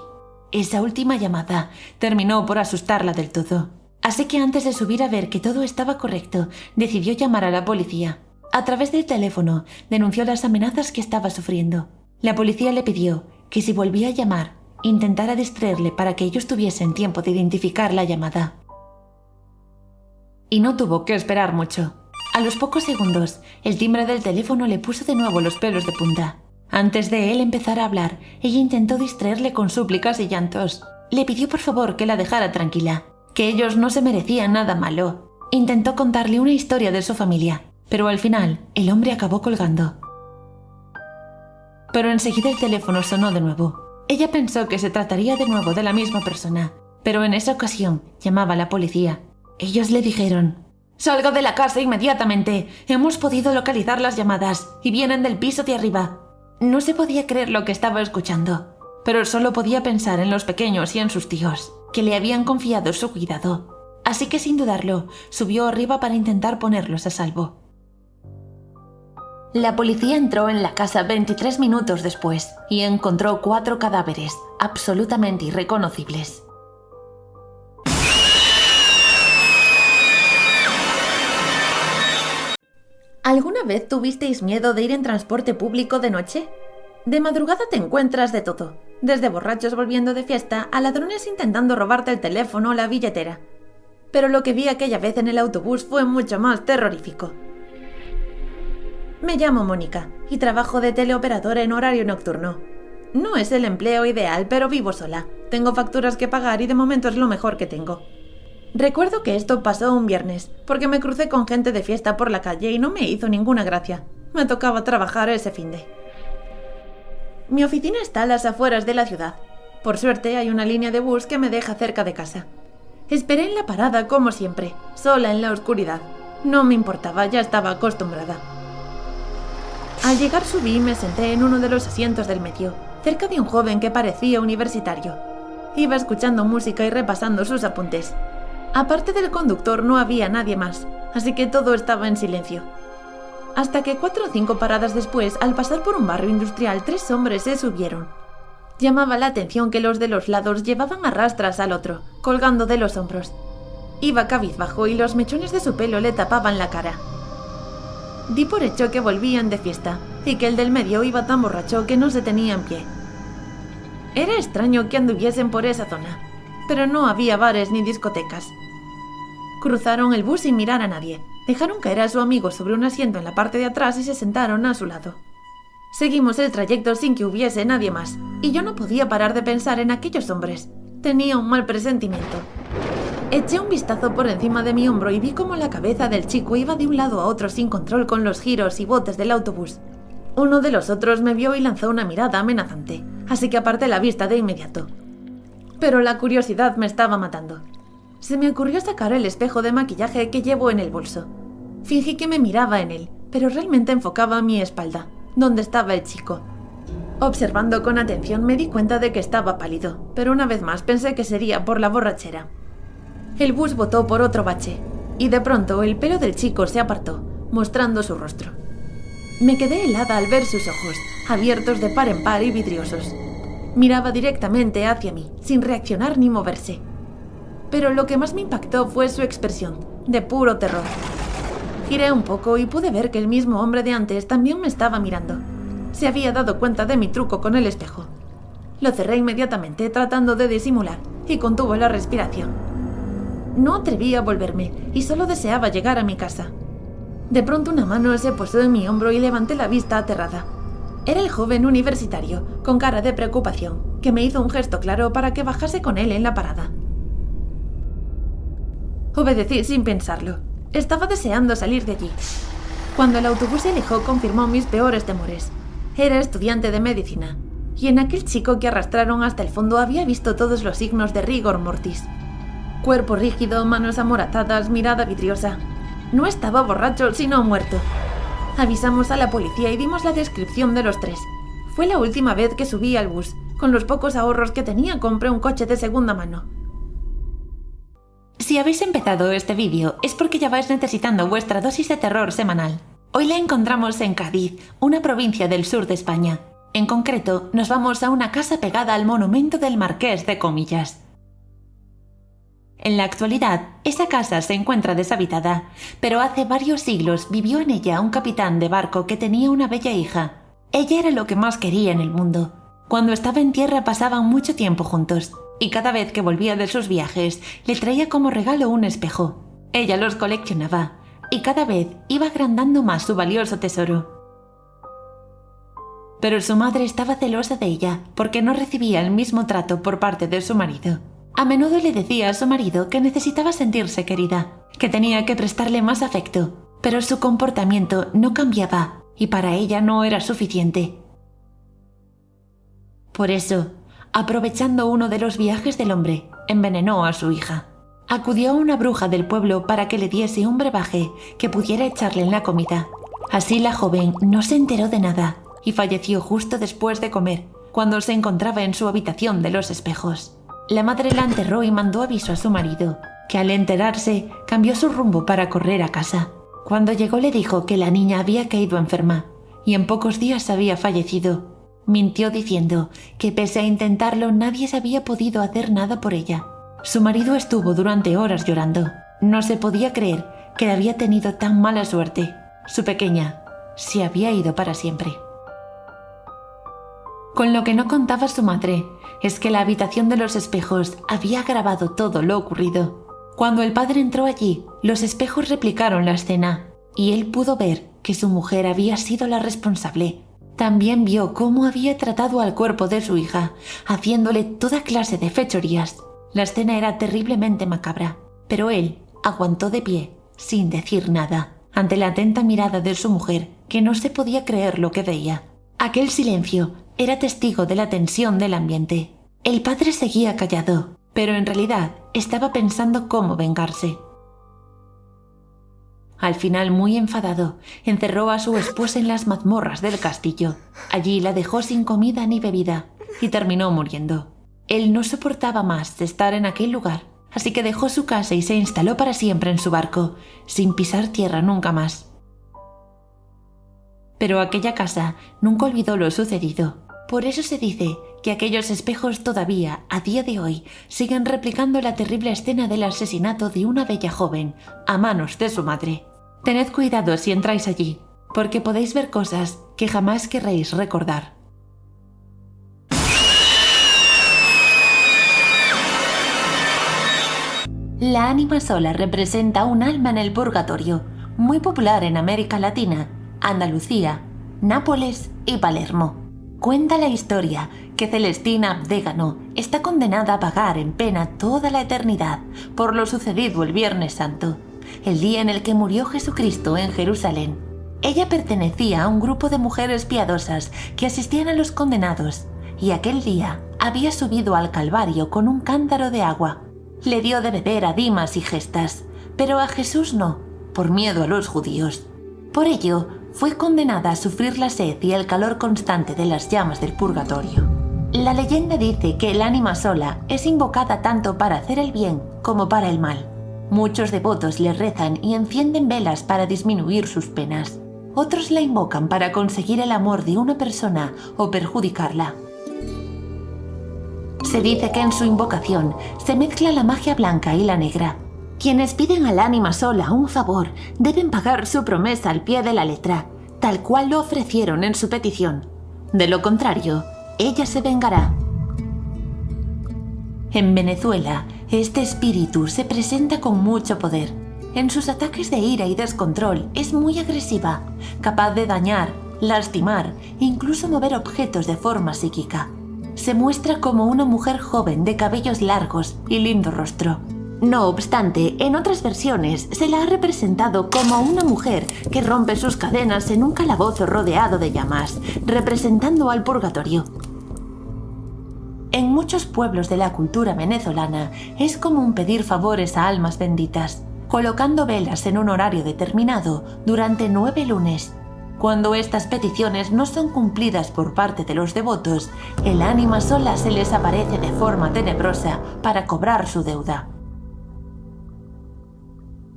Esa última llamada terminó por asustarla del todo. Así que antes de subir a ver que todo estaba correcto, decidió llamar a la policía. A través del teléfono, denunció las amenazas que estaba sufriendo. La policía le pidió que si volvía a llamar, intentara distraerle para que ellos tuviesen tiempo de identificar la llamada. Y no tuvo que esperar mucho. A los pocos segundos, el timbre del teléfono le puso de nuevo los pelos de punta. Antes de él empezar a hablar, ella intentó distraerle con súplicas y llantos. Le pidió por favor que la dejara tranquila, que ellos no se merecían nada malo. Intentó contarle una historia de su familia, pero al final el hombre acabó colgando. Pero enseguida el teléfono sonó de nuevo. Ella pensó que se trataría de nuevo de la misma persona, pero en esa ocasión llamaba a la policía. Ellos le dijeron: «Salga de la casa inmediatamente. Hemos podido localizar las llamadas y vienen del piso de arriba». No se podía creer lo que estaba escuchando, pero solo podía pensar en los pequeños y en sus tíos, que le habían confiado su cuidado. Así que sin dudarlo, subió arriba para intentar ponerlos a salvo. La policía entró en la casa 23 minutos después y encontró 4 cadáveres, absolutamente irreconocibles. ¿Alguna vez tuvisteis miedo de ir en transporte público de noche? De madrugada te encuentras de todo, desde borrachos volviendo de fiesta a ladrones intentando robarte el teléfono o la billetera. Pero lo que vi aquella vez en el autobús fue mucho más terrorífico. Me llamo Mónica y trabajo de teleoperadora en horario nocturno. No es el empleo ideal, pero vivo sola. Tengo facturas que pagar y de momento es lo mejor que tengo. Recuerdo que esto pasó un viernes, porque me crucé con gente de fiesta por la calle y no me hizo ninguna gracia. Me tocaba trabajar ese finde. Mi oficina está a las afueras de la ciudad. Por suerte hay una línea de bus que me deja cerca de casa. Esperé en la parada como siempre, sola en la oscuridad. No me importaba, ya estaba acostumbrada. Al llegar subí y me senté en uno de los asientos del medio, cerca de un joven que parecía universitario. Iba escuchando música y repasando sus apuntes. Aparte del conductor no había nadie más, así que todo estaba en silencio. Hasta que 4 o 5 paradas después, al pasar por un barrio industrial, 3 hombres se subieron. Llamaba la atención que los de los lados llevaban a rastras al otro, colgando de los hombros. Iba cabizbajo y los mechones de su pelo le tapaban la cara. Di por hecho que volvían de fiesta, y que el del medio iba tan borracho que no se tenía en pie. Era extraño que anduviesen por esa zona, pero no había bares ni discotecas. Cruzaron el bus sin mirar a nadie, dejaron caer a su amigo sobre un asiento en la parte de atrás y se sentaron a su lado. Seguimos el trayecto sin que hubiese nadie más, y yo no podía parar de pensar en aquellos hombres. Tenía un mal presentimiento. Eché un vistazo por encima de mi hombro y vi cómo la cabeza del chico iba de un lado a otro sin control con los giros y botes del autobús. Uno de los otros me vio y lanzó una mirada amenazante, así que aparté la vista de inmediato. Pero la curiosidad me estaba matando. Se me ocurrió sacar el espejo de maquillaje que llevo en el bolso. Fingí que me miraba en él, pero realmente enfocaba mi espalda, donde estaba el chico. Observando con atención me di cuenta de que estaba pálido, pero una vez más pensé que sería por la borrachera. El bus botó por otro bache, y de pronto el pelo del chico se apartó, mostrando su rostro. Me quedé helada al ver sus ojos, abiertos de par en par y vidriosos. Miraba directamente hacia mí, sin reaccionar ni moverse. Pero lo que más me impactó fue su expresión, de puro terror. Giré un poco y pude ver que el mismo hombre de antes también me estaba mirando. Se había dado cuenta de mi truco con el espejo. Lo cerré inmediatamente tratando de disimular y contuvo la respiración. No atreví a volverme y solo deseaba llegar a mi casa. De pronto una mano se posó en mi hombro y levanté la vista aterrada. Era el joven universitario, con cara de preocupación, que me hizo un gesto claro para que bajase con él en la parada. Obedecí sin pensarlo. Estaba deseando salir de allí. Cuando el autobús se alejó confirmó mis peores temores. Era estudiante de medicina, y en aquel chico que arrastraron hasta el fondo había visto todos los signos de rigor mortis. Cuerpo rígido, manos amoratadas, mirada vidriosa. No estaba borracho, sino muerto. Avisamos a la policía y dimos la descripción de los 3. Fue la última vez que subí al bus. Con los pocos ahorros que tenía compré un coche de segunda mano. Si habéis empezado este vídeo es porque ya vais necesitando vuestra dosis de terror semanal. Hoy la encontramos en Cádiz, una provincia del sur de España. En concreto, nos vamos a una casa pegada al monumento del Marqués de Comillas. En la actualidad, esa casa se encuentra deshabitada, pero hace varios siglos vivió en ella un capitán de barco que tenía una bella hija. Ella era lo que más quería en el mundo. Cuando estaba en tierra pasaban mucho tiempo juntos, y cada vez que volvía de sus viajes le traía como regalo un espejo. Ella los coleccionaba, y cada vez iba agrandando más su valioso tesoro. pero su madre estaba celosa de ella porque no recibía el mismo trato por parte de su marido. A menudo le decía a su marido que necesitaba sentirse querida, que tenía que prestarle más afecto, pero su comportamiento no cambiaba y para ella no era suficiente. Por eso, aprovechando uno de los viajes del hombre, envenenó a su hija. Acudió a una bruja del pueblo para que le diese un brebaje que pudiera echarle en la comida. Así la joven no se enteró de nada y falleció justo después de comer, cuando se encontraba en su habitación de los espejos. La madre la enterró y mandó aviso a su marido, que al enterarse cambió su rumbo para correr a casa. Cuando llegó le dijo que la niña había caído enferma y en pocos días había fallecido. Mintió diciendo que pese a intentarlo nadie se había podido hacer nada por ella. Su marido estuvo durante horas llorando. No se podía creer que había tenido tan mala suerte. Su pequeña se había ido para siempre. Con lo que no contaba su madre es que la habitación de los espejos había grabado todo lo ocurrido. Cuando el padre entró allí, los espejos replicaron la escena y él pudo ver que su mujer había sido la responsable. También vio cómo había tratado al cuerpo de su hija, haciéndole toda clase de fechorías. La escena era terriblemente macabra, pero él aguantó de pie, sin decir nada, ante la atenta mirada de su mujer, que no se podía creer lo que veía. Aquel silencio era testigo de la tensión del ambiente. El padre seguía callado, pero en realidad estaba pensando cómo vengarse. Al final, muy enfadado, encerró a su esposa en las mazmorras del castillo. Allí la dejó sin comida ni bebida y terminó muriendo. Él no soportaba más estar en aquel lugar, así que dejó su casa y se instaló para siempre en su barco, sin pisar tierra nunca más. Pero aquella casa nunca olvidó lo sucedido. Por eso se dice que aquellos espejos todavía, a día de hoy, siguen replicando la terrible escena del asesinato de una bella joven a manos de su madre. Tened cuidado si entráis allí, porque podéis ver cosas que jamás querréis recordar. La ánima sola representa un alma en el purgatorio, muy popular en América Latina, Andalucía, Nápoles y Palermo. Cuenta la historia que Celestina Abdégano está condenada a pagar en pena toda la eternidad por lo sucedido el Viernes Santo, el día en el que murió Jesucristo en Jerusalén. Ella pertenecía a un grupo de mujeres piadosas que asistían a los condenados y aquel día había subido al Calvario con un cántaro de agua. Le dio de beber a Dimas y Gestas, pero a Jesús no, por miedo a los judíos. Por ello, fue condenada a sufrir la sed y el calor constante de las llamas del purgatorio. La leyenda dice que el ánima sola es invocada tanto para hacer el bien como para el mal. Muchos devotos le rezan y encienden velas para disminuir sus penas. Otros la invocan para conseguir el amor de una persona o perjudicarla. Se dice que en su invocación se mezcla la magia blanca y la negra. Quienes piden al ánima sola un favor deben pagar su promesa al pie de la letra, tal cual lo ofrecieron en su petición. De lo contrario, ella se vengará. En Venezuela, este espíritu se presenta con mucho poder. En sus ataques de ira y descontrol es muy agresiva, capaz de dañar, lastimar e incluso mover objetos de forma psíquica. Se muestra como una mujer joven de cabellos largos y lindo rostro. No obstante, en otras versiones se la ha representado como una mujer que rompe sus cadenas en un calabozo rodeado de llamas, representando al purgatorio. En muchos pueblos de la cultura venezolana es común pedir favores a almas benditas, colocando velas en un horario determinado durante 9 lunes. Cuando estas peticiones no son cumplidas por parte de los devotos, el ánima sola se les aparece de forma tenebrosa para cobrar su deuda.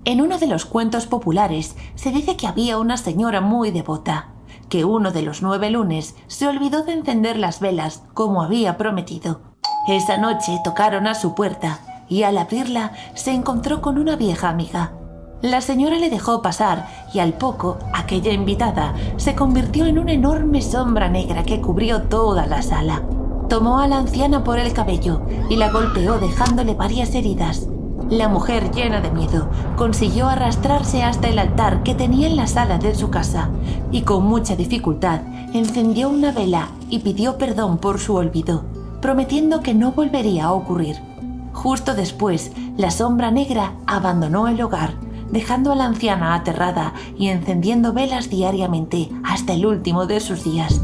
En uno de los cuentos populares se dice que había una señora muy devota, que uno de los 9 lunes se olvidó de encender las velas como había prometido. Esa noche tocaron a su puerta y al abrirla se encontró con una vieja amiga. La señora le dejó pasar y al poco aquella invitada se convirtió en una enorme sombra negra que cubrió toda la sala. Tomó a la anciana por el cabello y la golpeó dejándole varias heridas. La mujer, llena de miedo, consiguió arrastrarse hasta el altar que tenía en la sala de su casa y con mucha dificultad encendió una vela y pidió perdón por su olvido, prometiendo que no volvería a ocurrir. Justo después, la sombra negra abandonó el hogar, dejando a la anciana aterrada y encendiendo velas diariamente hasta el último de sus días.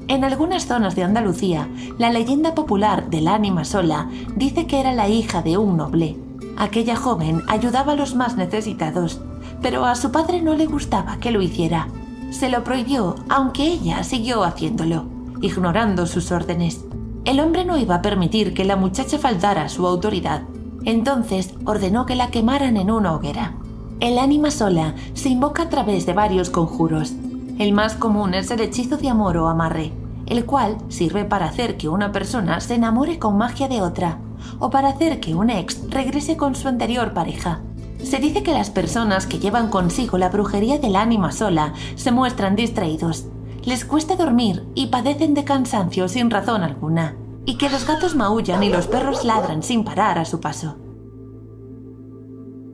En algunas zonas de Andalucía, la leyenda popular del ánima sola dice que era la hija de un noble. Aquella joven ayudaba a los más necesitados, pero a su padre no le gustaba que lo hiciera. Se lo prohibió, aunque ella siguió haciéndolo, ignorando sus órdenes. El hombre no iba a permitir que la muchacha faltara a su autoridad. Entonces ordenó que la quemaran en una hoguera. El ánima sola se invoca a través de varios conjuros. El más común es el hechizo de amor o amarre, el cual sirve para hacer que una persona se enamore con magia de otra, o para hacer que un ex regrese con su anterior pareja. Se dice que las personas que llevan consigo la brujería del ánima sola se muestran distraídos, les cuesta dormir y padecen de cansancio sin razón alguna, y que los gatos maullan y los perros ladran sin parar a su paso.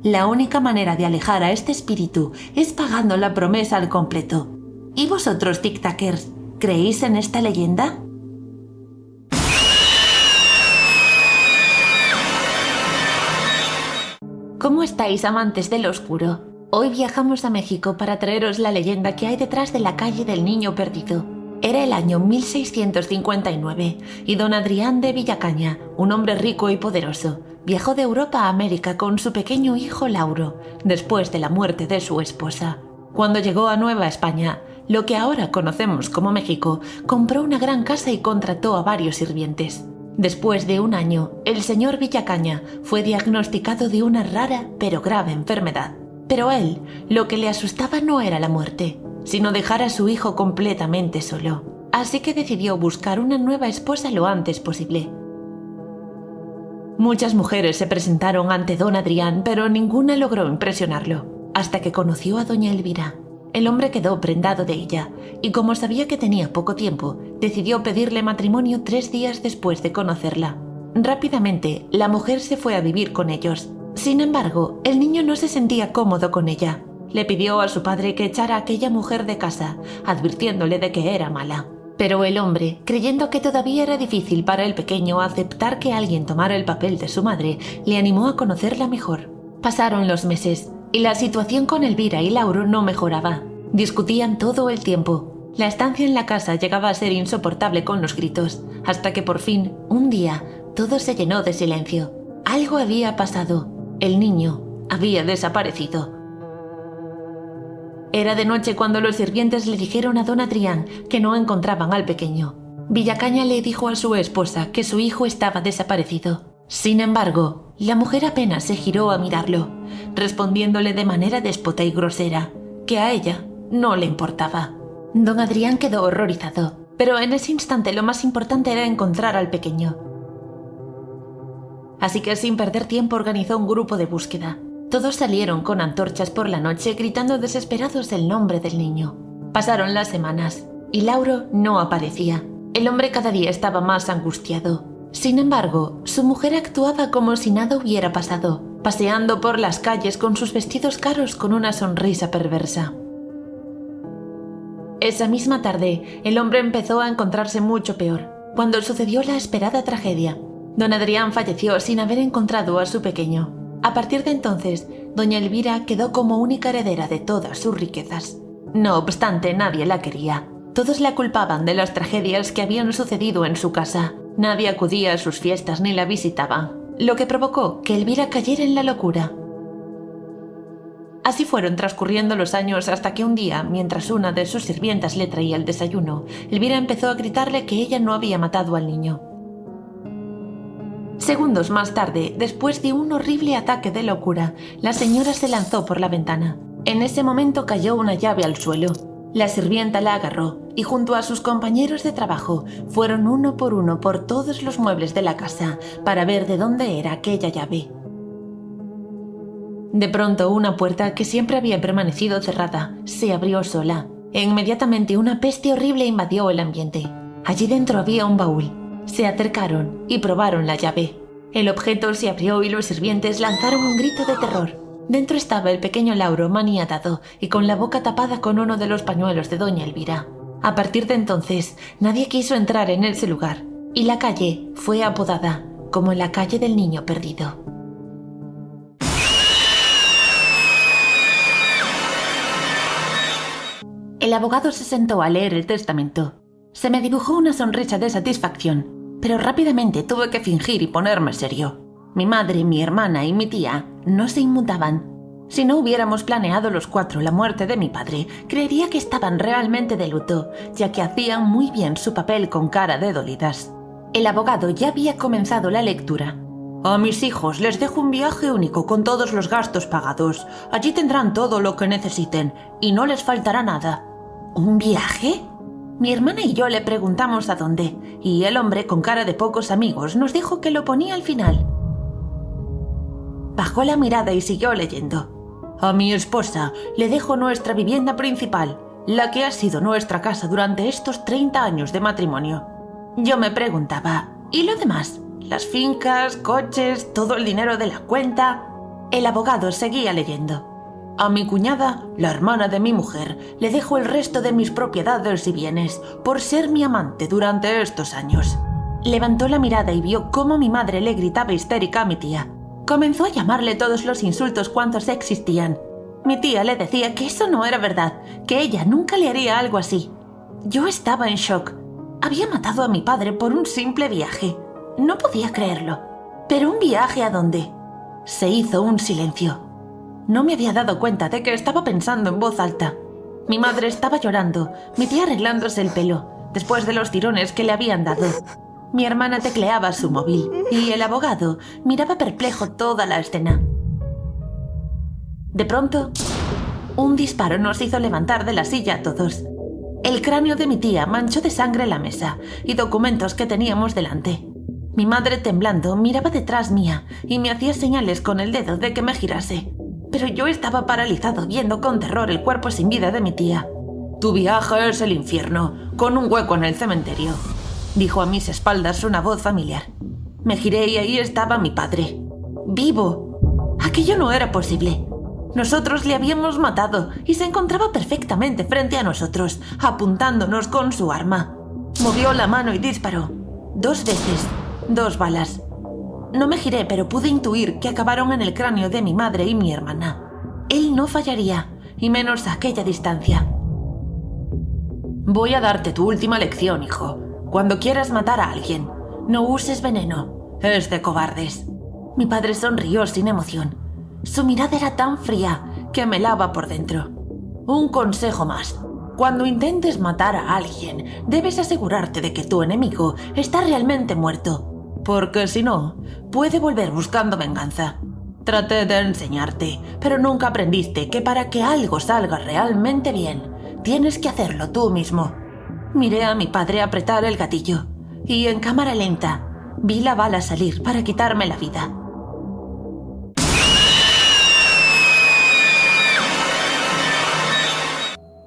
La única manera de alejar a este espíritu es pagando la promesa al completo. ¿Y vosotros, tic-tackers, creéis en esta leyenda? ¿Cómo estáis, amantes del oscuro? Hoy viajamos a México para traeros la leyenda que hay detrás de la calle del niño perdido. Era el año 1659 y don Adrián de Villacaña, un hombre rico y poderoso, viajó de Europa a América con su pequeño hijo Lauro, después de la muerte de su esposa. Cuando llegó a Nueva España, lo que ahora conocemos como México, compró una gran casa y contrató a varios sirvientes. Después de un año, el señor Villacaña fue diagnosticado de una rara pero grave enfermedad. Pero a él, lo que le asustaba no era la muerte, sino dejar a su hijo completamente solo. Así que decidió buscar una nueva esposa lo antes posible. Muchas mujeres se presentaron ante don Adrián, pero ninguna logró impresionarlo, hasta que conoció a doña Elvira. El hombre quedó prendado de ella, y como sabía que tenía poco tiempo, decidió pedirle matrimonio 3 días después de conocerla. Rápidamente, la mujer se fue a vivir con ellos. Sin embargo, el niño no se sentía cómodo con ella. Le pidió a su padre que echara a aquella mujer de casa, advirtiéndole de que era mala. Pero el hombre, creyendo que todavía era difícil para el pequeño aceptar que alguien tomara el papel de su madre, le animó a conocerla mejor. Pasaron los meses, y la situación con Elvira y Lauro no mejoraba. Discutían todo el tiempo. La estancia en la casa llegaba a ser insoportable con los gritos, hasta que por fin, un día, todo se llenó de silencio. Algo había pasado. El niño había desaparecido. Era de noche cuando los sirvientes le dijeron a don Adrián que no encontraban al pequeño. Villacaña le dijo a su esposa que su hijo estaba desaparecido. Sin embargo, la mujer apenas se giró a mirarlo, respondiéndole de manera déspota y grosera que a ella no le importaba. Don Adrián quedó horrorizado, pero en ese instante lo más importante era encontrar al pequeño. Así que sin perder tiempo organizó un grupo de búsqueda. Todos salieron con antorchas por la noche gritando desesperados el nombre del niño. Pasaron las semanas y Lauro no aparecía. El hombre cada día estaba más angustiado. Sin embargo, su mujer actuaba como si nada hubiera pasado, paseando por las calles con sus vestidos caros con una sonrisa perversa. Esa misma tarde, el hombre empezó a encontrarse mucho peor, cuando sucedió la esperada tragedia. Don Adrián falleció sin haber encontrado a su pequeño. A partir de entonces, doña Elvira quedó como única heredera de todas sus riquezas. No obstante, nadie la quería. Todos la culpaban de las tragedias que habían sucedido en su casa. Nadie acudía a sus fiestas ni la visitaba, lo que provocó que Elvira cayera en la locura. Así fueron transcurriendo los años hasta que un día, mientras una de sus sirvientas le traía el desayuno, Elvira empezó a gritarle que ella no había matado al niño. Segundos más tarde, después de un horrible ataque de locura, la señora se lanzó por la ventana. En ese momento cayó una llave al suelo. La sirvienta la agarró y junto a sus compañeros de trabajo fueron uno por todos los muebles de la casa para ver de dónde era aquella llave. De pronto una puerta que siempre había permanecido cerrada se abrió sola e inmediatamente una peste horrible invadió el ambiente. Allí dentro había un baúl. Se acercaron y probaron la llave. El objeto se abrió y los sirvientes lanzaron un grito de terror. Dentro estaba el pequeño Lauro maniatado y con la boca tapada con uno de los pañuelos de doña Elvira. A partir de entonces, nadie quiso entrar en ese lugar y la calle fue apodada como la calle del niño perdido. El abogado se sentó a leer el testamento. Se me dibujó una sonrisa de satisfacción, pero rápidamente tuve que fingir y ponerme serio. Mi madre, mi hermana y mi tía no se inmutaban. Si no hubiéramos planeado los 4 la muerte de mi padre, creería que estaban realmente de luto, ya que hacían muy bien su papel con cara de dolidas. El abogado ya había comenzado la lectura. A mis hijos les dejo un viaje único con todos los gastos pagados. Allí tendrán todo lo que necesiten y no les faltará nada. ¿Un viaje? Mi hermana y yo le preguntamos a dónde, y el hombre con cara de pocos amigos nos dijo que lo ponía al final. Bajó la mirada y siguió leyendo. A mi esposa le dejo nuestra vivienda principal, la que ha sido nuestra casa durante estos 30 años de matrimonio. Yo me preguntaba, ¿y lo demás? ¿Las fincas, coches, todo el dinero de la cuenta? El abogado seguía leyendo. A mi cuñada, la hermana de mi mujer, le dejo el resto de mis propiedades y bienes por ser mi amante durante estos años. Levantó la mirada y vio cómo mi madre le gritaba histérica a mi tía. Comenzó a llamarle todos los insultos cuantos existían. Mi tía le decía que eso no era verdad, que ella nunca le haría algo así. Yo estaba en shock. Había matado a mi padre por un simple viaje. No podía creerlo. ¿Pero un viaje a dónde? Se hizo un silencio. No me había dado cuenta de que estaba pensando en voz alta. Mi madre estaba llorando, mi tía arreglándose el pelo, después de los tirones que le habían dado. Mi hermana tecleaba su móvil y el abogado miraba perplejo toda la escena. De pronto, un disparo nos hizo levantar de la silla a todos. El cráneo de mi tía manchó de sangre la mesa y documentos que teníamos delante. Mi madre, temblando, miraba detrás mía y me hacía señales con el dedo de que me girase. Pero yo estaba paralizado viendo con terror el cuerpo sin vida de mi tía. «Tu viaje es el infierno, con un hueco en el cementerio», dijo a mis espaldas una voz familiar. Me giré y ahí estaba mi padre. ¡Vivo! Aquello no era posible. Nosotros le habíamos matado y se encontraba perfectamente frente a nosotros, apuntándonos con su arma. Movió la mano y disparó. 2 veces, 2 balas. No me giré, pero pude intuir que acabaron en el cráneo de mi madre y mi hermana. Él no fallaría, y menos a aquella distancia. «Voy a darte tu última lección, hijo. Cuando quieras matar a alguien, no uses veneno. Es de cobardes». Mi padre sonrió sin emoción. Su mirada era tan fría que me helaba por dentro. «Un consejo más. Cuando intentes matar a alguien, debes asegurarte de que tu enemigo está realmente muerto. Porque si no, puede volver buscando venganza. Traté de enseñarte, pero nunca aprendiste que para que algo salga realmente bien, tienes que hacerlo tú mismo». Miré a mi padre apretar el gatillo y en cámara lenta vi la bala salir para quitarme la vida.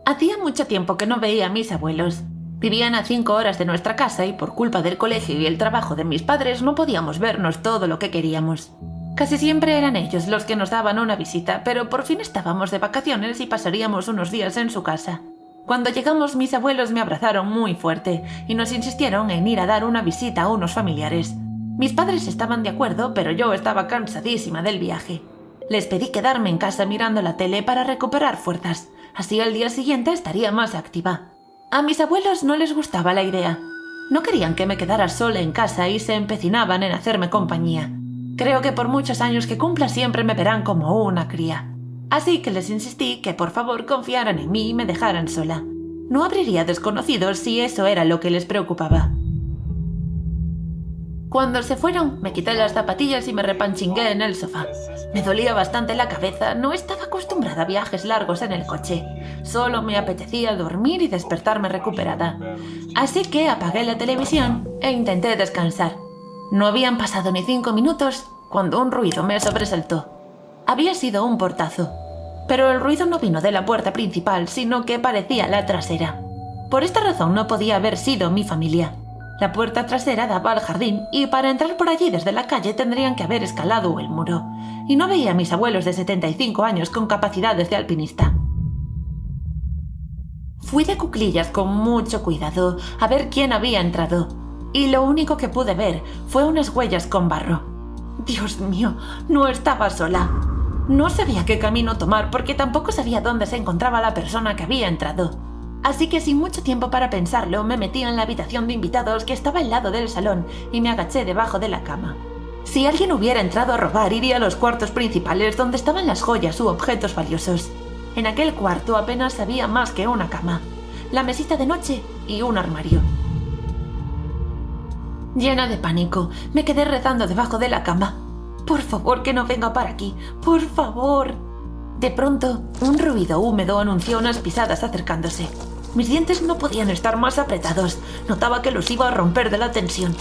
Hacía mucho tiempo que no veía a mis abuelos. Vivían a 5 horas de nuestra casa y por culpa del colegio y el trabajo de mis padres no podíamos vernos todo lo que queríamos. Casi siempre eran ellos los que nos daban una visita, pero por fin estábamos de vacaciones y pasaríamos unos días en su casa. Cuando llegamos, mis abuelos me abrazaron muy fuerte y nos insistieron en ir a dar una visita a unos familiares. Mis padres estaban de acuerdo, pero yo estaba cansadísima del viaje. Les pedí quedarme en casa mirando la tele para recuperar fuerzas, así al día siguiente estaría más activa. A mis abuelos no les gustaba la idea. No querían que me quedara sola en casa y se empecinaban en hacerme compañía. Creo que por muchos años que cumpla siempre me verán como una cría. Así que les insistí que por favor confiaran en mí y me dejaran sola. No abriría desconocidos si eso era lo que les preocupaba. Cuando se fueron, me quité las zapatillas y me repanchingué en el sofá. Me dolía bastante la cabeza, no estaba acostumbrada a viajes largos en el coche. Solo me apetecía dormir y despertarme recuperada. Así que apagué la televisión e intenté descansar. No habían pasado ni 5 minutos cuando un ruido me sobresaltó. Había sido un portazo, pero el ruido no vino de la puerta principal, sino que parecía la trasera. Por esta razón no podía haber sido mi familia. La puerta trasera daba al jardín y para entrar por allí desde la calle tendrían que haber escalado el muro. Y no veía a mis abuelos de 75 años con capacidades de alpinista. Fui de cuclillas con mucho cuidado a ver quién había entrado, y lo único que pude ver fue unas huellas con barro. Dios mío, no estaba sola. No sabía qué camino tomar porque tampoco sabía dónde se encontraba la persona que había entrado. Así que sin mucho tiempo para pensarlo, me metí en la habitación de invitados que estaba al lado del salón y me agaché debajo de la cama. Si alguien hubiera entrado a robar, iría a los cuartos principales donde estaban las joyas u objetos valiosos. En aquel cuarto apenas había más que una cama, la mesita de noche y un armario. Llena de pánico, me quedé rezando debajo de la cama. Por favor, que no venga para aquí, por favor. De pronto, un ruido húmedo anunció unas pisadas acercándose. Mis dientes no podían estar más apretados. Notaba que los iba a romper de la tensión.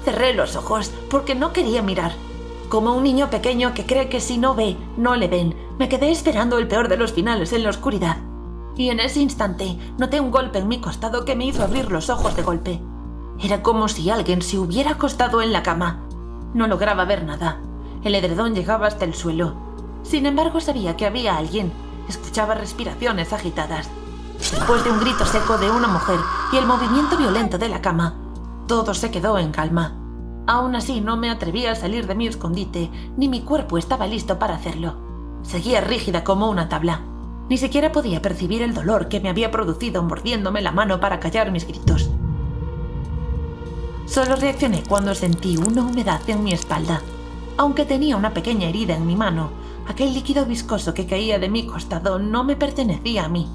Cerré los ojos porque no quería mirar. Como un niño pequeño que cree que si no ve, no le ven, me quedé esperando el peor de los finales en la oscuridad. Y en ese instante noté un golpe en mi costado que me hizo abrir los ojos de golpe. Era como si alguien se hubiera acostado en la cama. No lograba ver nada. El edredón llegaba hasta el suelo. Sin embargo, sabía que había alguien. Escuchaba respiraciones agitadas. Después de un grito seco de una mujer y el movimiento violento de la cama, todo se quedó en calma. Aún así, no me atreví a salir de mi escondite, ni mi cuerpo estaba listo para hacerlo. Seguía rígida como una tabla. Ni siquiera podía percibir el dolor que me había producido mordiéndome la mano para callar mis gritos. Solo reaccioné cuando sentí una humedad en mi espalda. Aunque tenía una pequeña herida en mi mano, aquel líquido viscoso que caía de mi costado no me pertenecía a mí.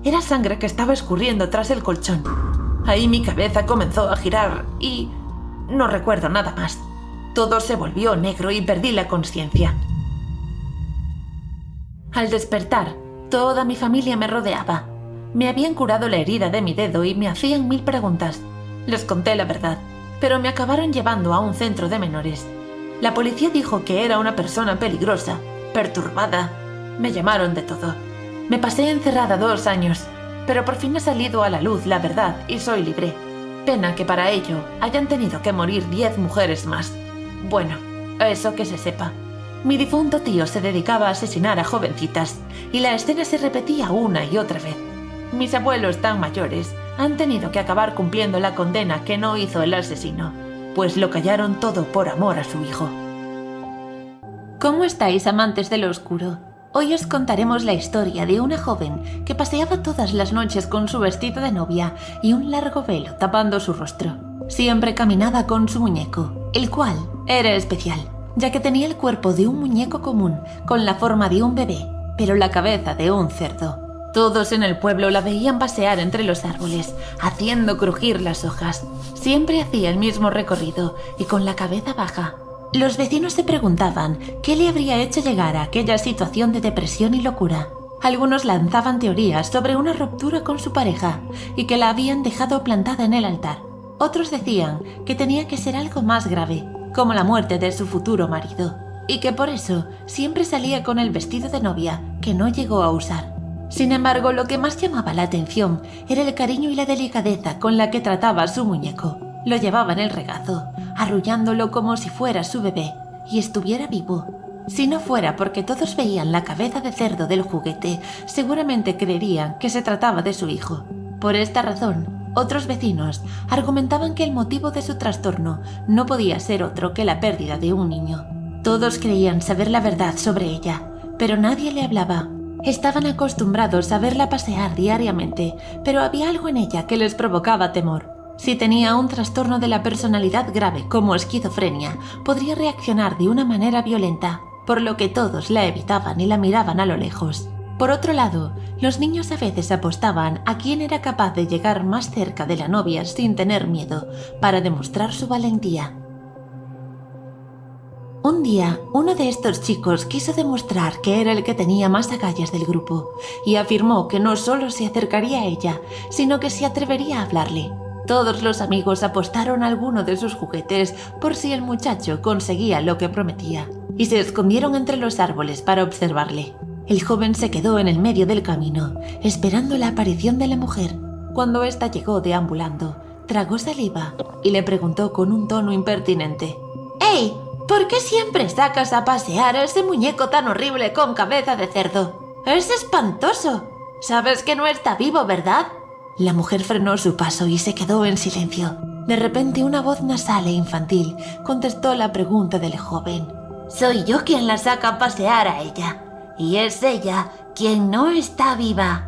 Era sangre que estaba escurriendo tras el colchón. Ahí mi cabeza comenzó a girar y no recuerdo nada más. Todo se volvió negro y perdí la conciencia. Al despertar, toda mi familia me rodeaba. Me habían curado la herida de mi dedo y me hacían 1000 preguntas. Les conté la verdad, pero me acabaron llevando a un centro de menores. La policía dijo que era una persona peligrosa, perturbada. Me llamaron de todo. Me pasé encerrada 2 años, pero por fin ha salido a la luz la verdad y soy libre. Pena que para ello hayan tenido que morir 10 mujeres más. Bueno, eso que se sepa. Mi difunto tío se dedicaba a asesinar a jovencitas y la escena se repetía una y otra vez. Mis abuelos tan mayores han tenido que acabar cumpliendo la condena que no hizo el asesino, pues lo callaron todo por amor a su hijo. ¿Cómo estáis, amantes de lo oscuro? Hoy os contaremos la historia de una joven que paseaba todas las noches con su vestido de novia y un largo velo tapando su rostro. Siempre caminaba con su muñeco, el cual era especial, ya que tenía el cuerpo de un muñeco común con la forma de un bebé, pero la cabeza de un cerdo. Todos en el pueblo la veían pasear entre los árboles, haciendo crujir las hojas. Siempre hacía el mismo recorrido y con la cabeza baja. Los vecinos se preguntaban qué le habría hecho llegar a aquella situación de depresión y locura. Algunos lanzaban teorías sobre una ruptura con su pareja y que la habían dejado plantada en el altar. Otros decían que tenía que ser algo más grave, como la muerte de su futuro marido, y que por eso siempre salía con el vestido de novia que no llegó a usar. Sin embargo, lo que más llamaba la atención era el cariño y la delicadeza con la que trataba a su muñeco. Lo llevaba en el regazo, arrullándolo como si fuera su bebé y estuviera vivo. Si no fuera porque todos veían la cabeza de cerdo del juguete, seguramente creerían que se trataba de su hijo. Por esta razón, otros vecinos argumentaban que el motivo de su trastorno no podía ser otro que la pérdida de un niño. Todos creían saber la verdad sobre ella, pero nadie le hablaba. Estaban acostumbrados a verla pasear diariamente, pero había algo en ella que les provocaba temor. Si tenía un trastorno de la personalidad grave como esquizofrenia, podría reaccionar de una manera violenta, por lo que todos la evitaban y la miraban a lo lejos. Por otro lado, los niños a veces apostaban a quién era capaz de llegar más cerca de la novia sin tener miedo, para demostrar su valentía. Un día, uno de estos chicos quiso demostrar que era el que tenía más agallas del grupo y afirmó que no solo se acercaría a ella, sino que se atrevería a hablarle. Todos los amigos apostaron a alguno de sus juguetes por si el muchacho conseguía lo que prometía y se escondieron entre los árboles para observarle. El joven se quedó en el medio del camino, esperando la aparición de la mujer. Cuando ésta llegó deambulando, Tragó saliva y le preguntó con un tono impertinente: «¡Ey! ¿Por qué siempre sacas a pasear a ese muñeco tan horrible con cabeza de cerdo? ¡Es espantoso! Sabes que no está vivo, ¿verdad?» La mujer frenó su paso y se quedó en silencio. De repente, una voz nasal e infantil contestó la pregunta del joven. «Soy yo quien la saca a pasear a ella, y es ella quien no está viva».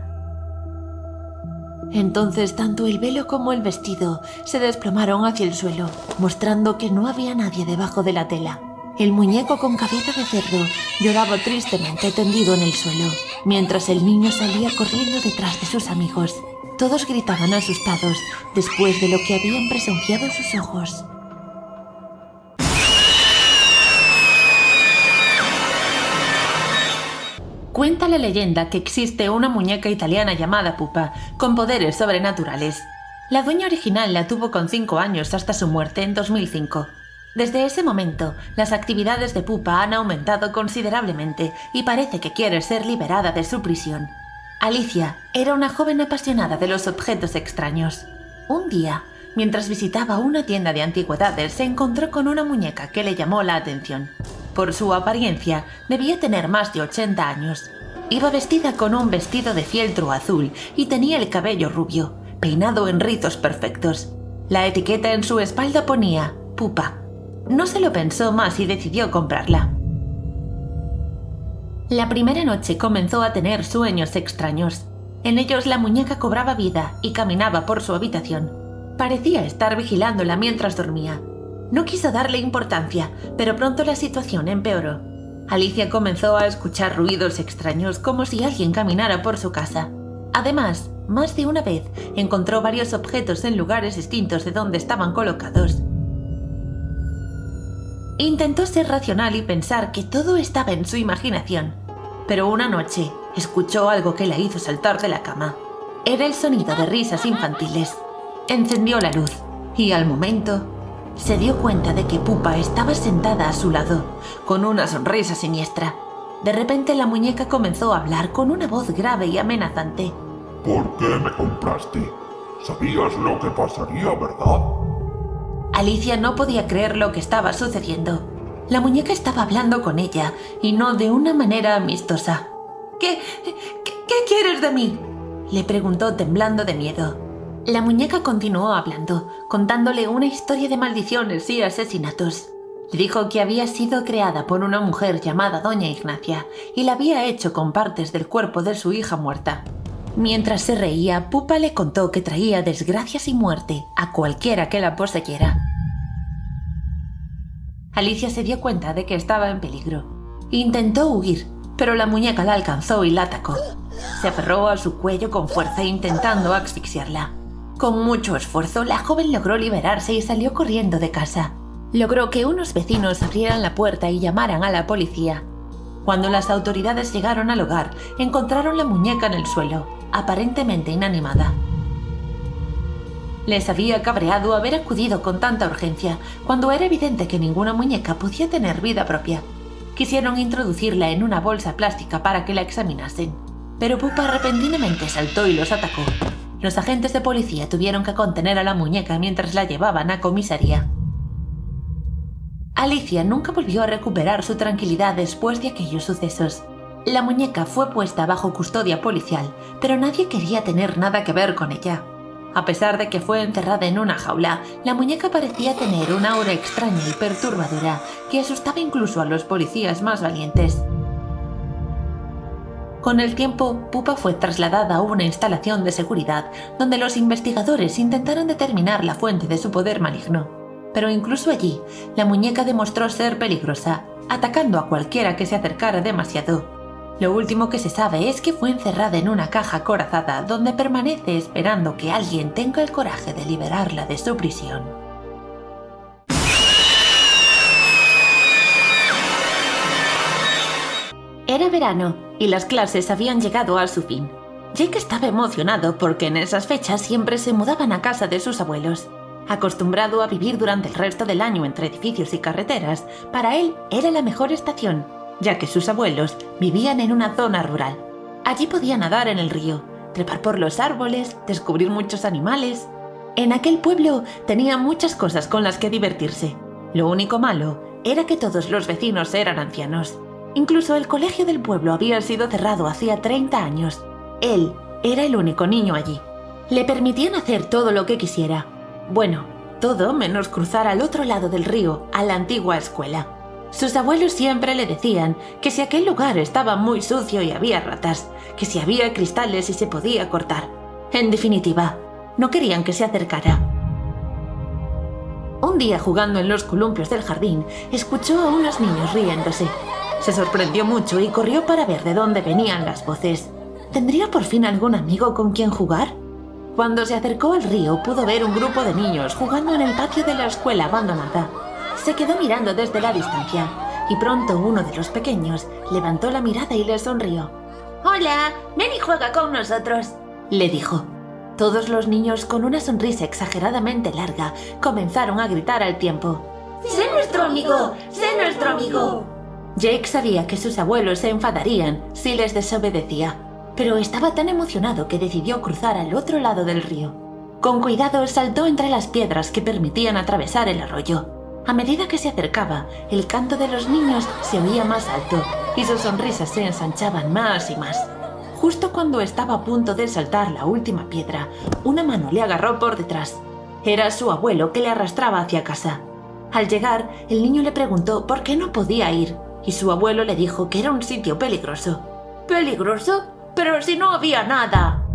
Entonces tanto el velo como el vestido se desplomaron hacia el suelo, mostrando que no había nadie debajo de la tela. El muñeco con cabeza de cerdo lloraba tristemente tendido en el suelo, mientras el niño salía corriendo detrás de sus amigos. Todos gritaban asustados después de lo que habían presenciado sus ojos. Cuenta la leyenda que existe una muñeca italiana llamada Pupa, con poderes sobrenaturales. La dueña original la tuvo con 5 años hasta su muerte en 2005. Desde ese momento, las actividades de Pupa han aumentado considerablemente y parece que quiere ser liberada de su prisión. Alicia era una joven apasionada de los objetos extraños. Un día, mientras visitaba una tienda de antigüedades, se encontró con una muñeca que le llamó la atención. Por su apariencia, debía tener más de 80 años. Iba vestida con un vestido de fieltro azul y tenía el cabello rubio, peinado en rizos perfectos. La etiqueta en su espalda ponía Pupa. No se lo pensó más y decidió comprarla. La primera noche comenzó a tener sueños extraños. En ellos la muñeca cobraba vida y caminaba por su habitación. Parecía estar vigilándola mientras dormía. No quiso darle importancia, pero pronto la situación empeoró. Alicia comenzó a escuchar ruidos extraños como si alguien caminara por su casa. Además, más de una vez encontró varios objetos en lugares distintos de donde estaban colocados. Intentó ser racional y pensar que todo estaba en su imaginación, pero una noche escuchó algo que la hizo saltar de la cama. Era el sonido de risas infantiles. Encendió la luz y al momento se dio cuenta de que Pupa estaba sentada a su lado, con una sonrisa siniestra. De repente la muñeca comenzó a hablar con una voz grave y amenazante. ¿Por qué me compraste? Sabías lo que pasaría, ¿verdad? Alicia no podía creer lo que estaba sucediendo. La muñeca estaba hablando con ella, y no de una manera amistosa. ¿Qué quieres de mí?, le preguntó temblando de miedo. La muñeca continuó hablando, contándole una historia de maldiciones y asesinatos. Le dijo que había sido creada por una mujer llamada Doña Ignacia y la había hecho con partes del cuerpo de su hija muerta. Mientras se reía, Pupa le contó que traía desgracias y muerte a cualquiera que la poseyera. Alicia se dio cuenta de que estaba en peligro. Intentó huir, pero la muñeca la alcanzó y la atacó. Se aferró a su cuello con fuerza intentando asfixiarla. Con mucho esfuerzo, la joven logró liberarse y salió corriendo de casa. Logró que unos vecinos abrieran la puerta y llamaran a la policía. Cuando las autoridades llegaron al hogar, encontraron la muñeca en el suelo, aparentemente inanimada. Les había cabreado haber acudido con tanta urgencia, cuando era evidente que ninguna muñeca podía tener vida propia. Quisieron introducirla en una bolsa plástica para que la examinasen, pero Pupa repentinamente saltó y los atacó. Los agentes de policía tuvieron que contener a la muñeca mientras la llevaban a comisaría. Alicia nunca volvió a recuperar su tranquilidad después de aquellos sucesos. La muñeca fue puesta bajo custodia policial, pero nadie quería tener nada que ver con ella. A pesar de que fue encerrada en una jaula, la muñeca parecía tener una aura extraña y perturbadora que asustaba incluso a los policías más valientes. Con el tiempo, Pupa fue trasladada a una instalación de seguridad donde los investigadores intentaron determinar la fuente de su poder maligno. Pero incluso allí, la muñeca demostró ser peligrosa, atacando a cualquiera que se acercara demasiado. Lo último que se sabe es que fue encerrada en una caja acorazada donde permanece esperando que alguien tenga el coraje de liberarla de su prisión. Era verano y las clases habían llegado a su fin. Jake estaba emocionado porque en esas fechas siempre se mudaban a casa de sus abuelos. Acostumbrado a vivir durante el resto del año entre edificios y carreteras, para él era la mejor estación, ya que sus abuelos vivían en una zona rural. Allí podía nadar en el río, trepar por los árboles, descubrir muchos animales. En aquel pueblo tenía muchas cosas con las que divertirse. Lo único malo era que todos los vecinos eran ancianos. Incluso el colegio del pueblo había sido cerrado hacía 30 años. Él era el único niño allí. Le permitían hacer todo lo que quisiera. Bueno, todo menos cruzar al otro lado del río, a la antigua escuela. Sus abuelos siempre le decían que si aquel lugar estaba muy sucio y había ratas, que si había cristales y se podía cortar. En definitiva, no querían que se acercara. Un día, jugando en los columpios del jardín, escuchó a unos niños riéndose. Se sorprendió mucho y corrió para ver de dónde venían las voces. ¿Tendría por fin algún amigo con quien jugar? Cuando se acercó al río, pudo ver un grupo de niños jugando en el patio de la escuela abandonada. Se quedó mirando desde la distancia y pronto uno de los pequeños levantó la mirada y le sonrió. «Hola, ven y juega con nosotros», le dijo. Todos los niños, con una sonrisa exageradamente larga, comenzaron a gritar al tiempo. «¡Sé nuestro amigo! ¡Sé nuestro amigo!». Jake sabía que sus abuelos se enfadarían si les desobedecía, pero estaba tan emocionado que decidió cruzar al otro lado del río. Con cuidado saltó entre las piedras que permitían atravesar el arroyo. A medida que se acercaba, el canto de los niños se oía más alto y sus sonrisas se ensanchaban más y más. Justo cuando estaba a punto de saltar la última piedra, una mano le agarró por detrás. Era su abuelo que le arrastraba hacia casa. Al llegar, el niño le preguntó por qué no podía ir, y su abuelo le dijo que era un sitio peligroso. ¿Peligroso? ¡Pero si no había nada!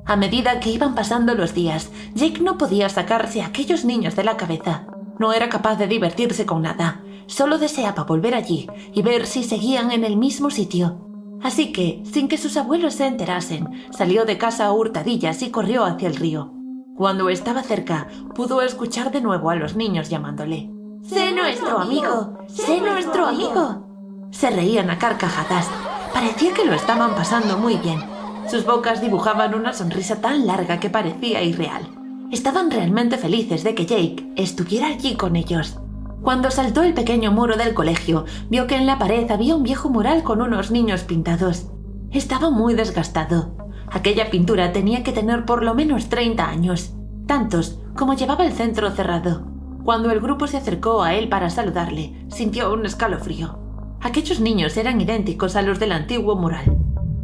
A medida que iban pasando los días, Jake no podía sacarse a aquellos niños de la cabeza. No era capaz de divertirse con nada. Solo deseaba volver allí y ver si seguían en el mismo sitio. Así que, sin que sus abuelos se enterasen, salió de casa a hurtadillas y corrió hacia el río. Cuando estaba cerca, pudo escuchar de nuevo a los niños llamándole. «¡Sé nuestro amigo! ¡Sé nuestro amigo!». Se reían a carcajadas. Parecía que lo estaban pasando muy bien. Sus bocas dibujaban una sonrisa tan larga que parecía irreal. Estaban realmente felices de que Jake estuviera allí con ellos. Cuando saltó el pequeño muro del colegio, vio que en la pared había un viejo mural con unos niños pintados. Estaba muy desgastado. Aquella pintura tenía que tener por lo menos 30 años, tantos como llevaba el centro cerrado. Cuando el grupo se acercó a él para saludarle, sintió un escalofrío. Aquellos niños eran idénticos a los del antiguo mural.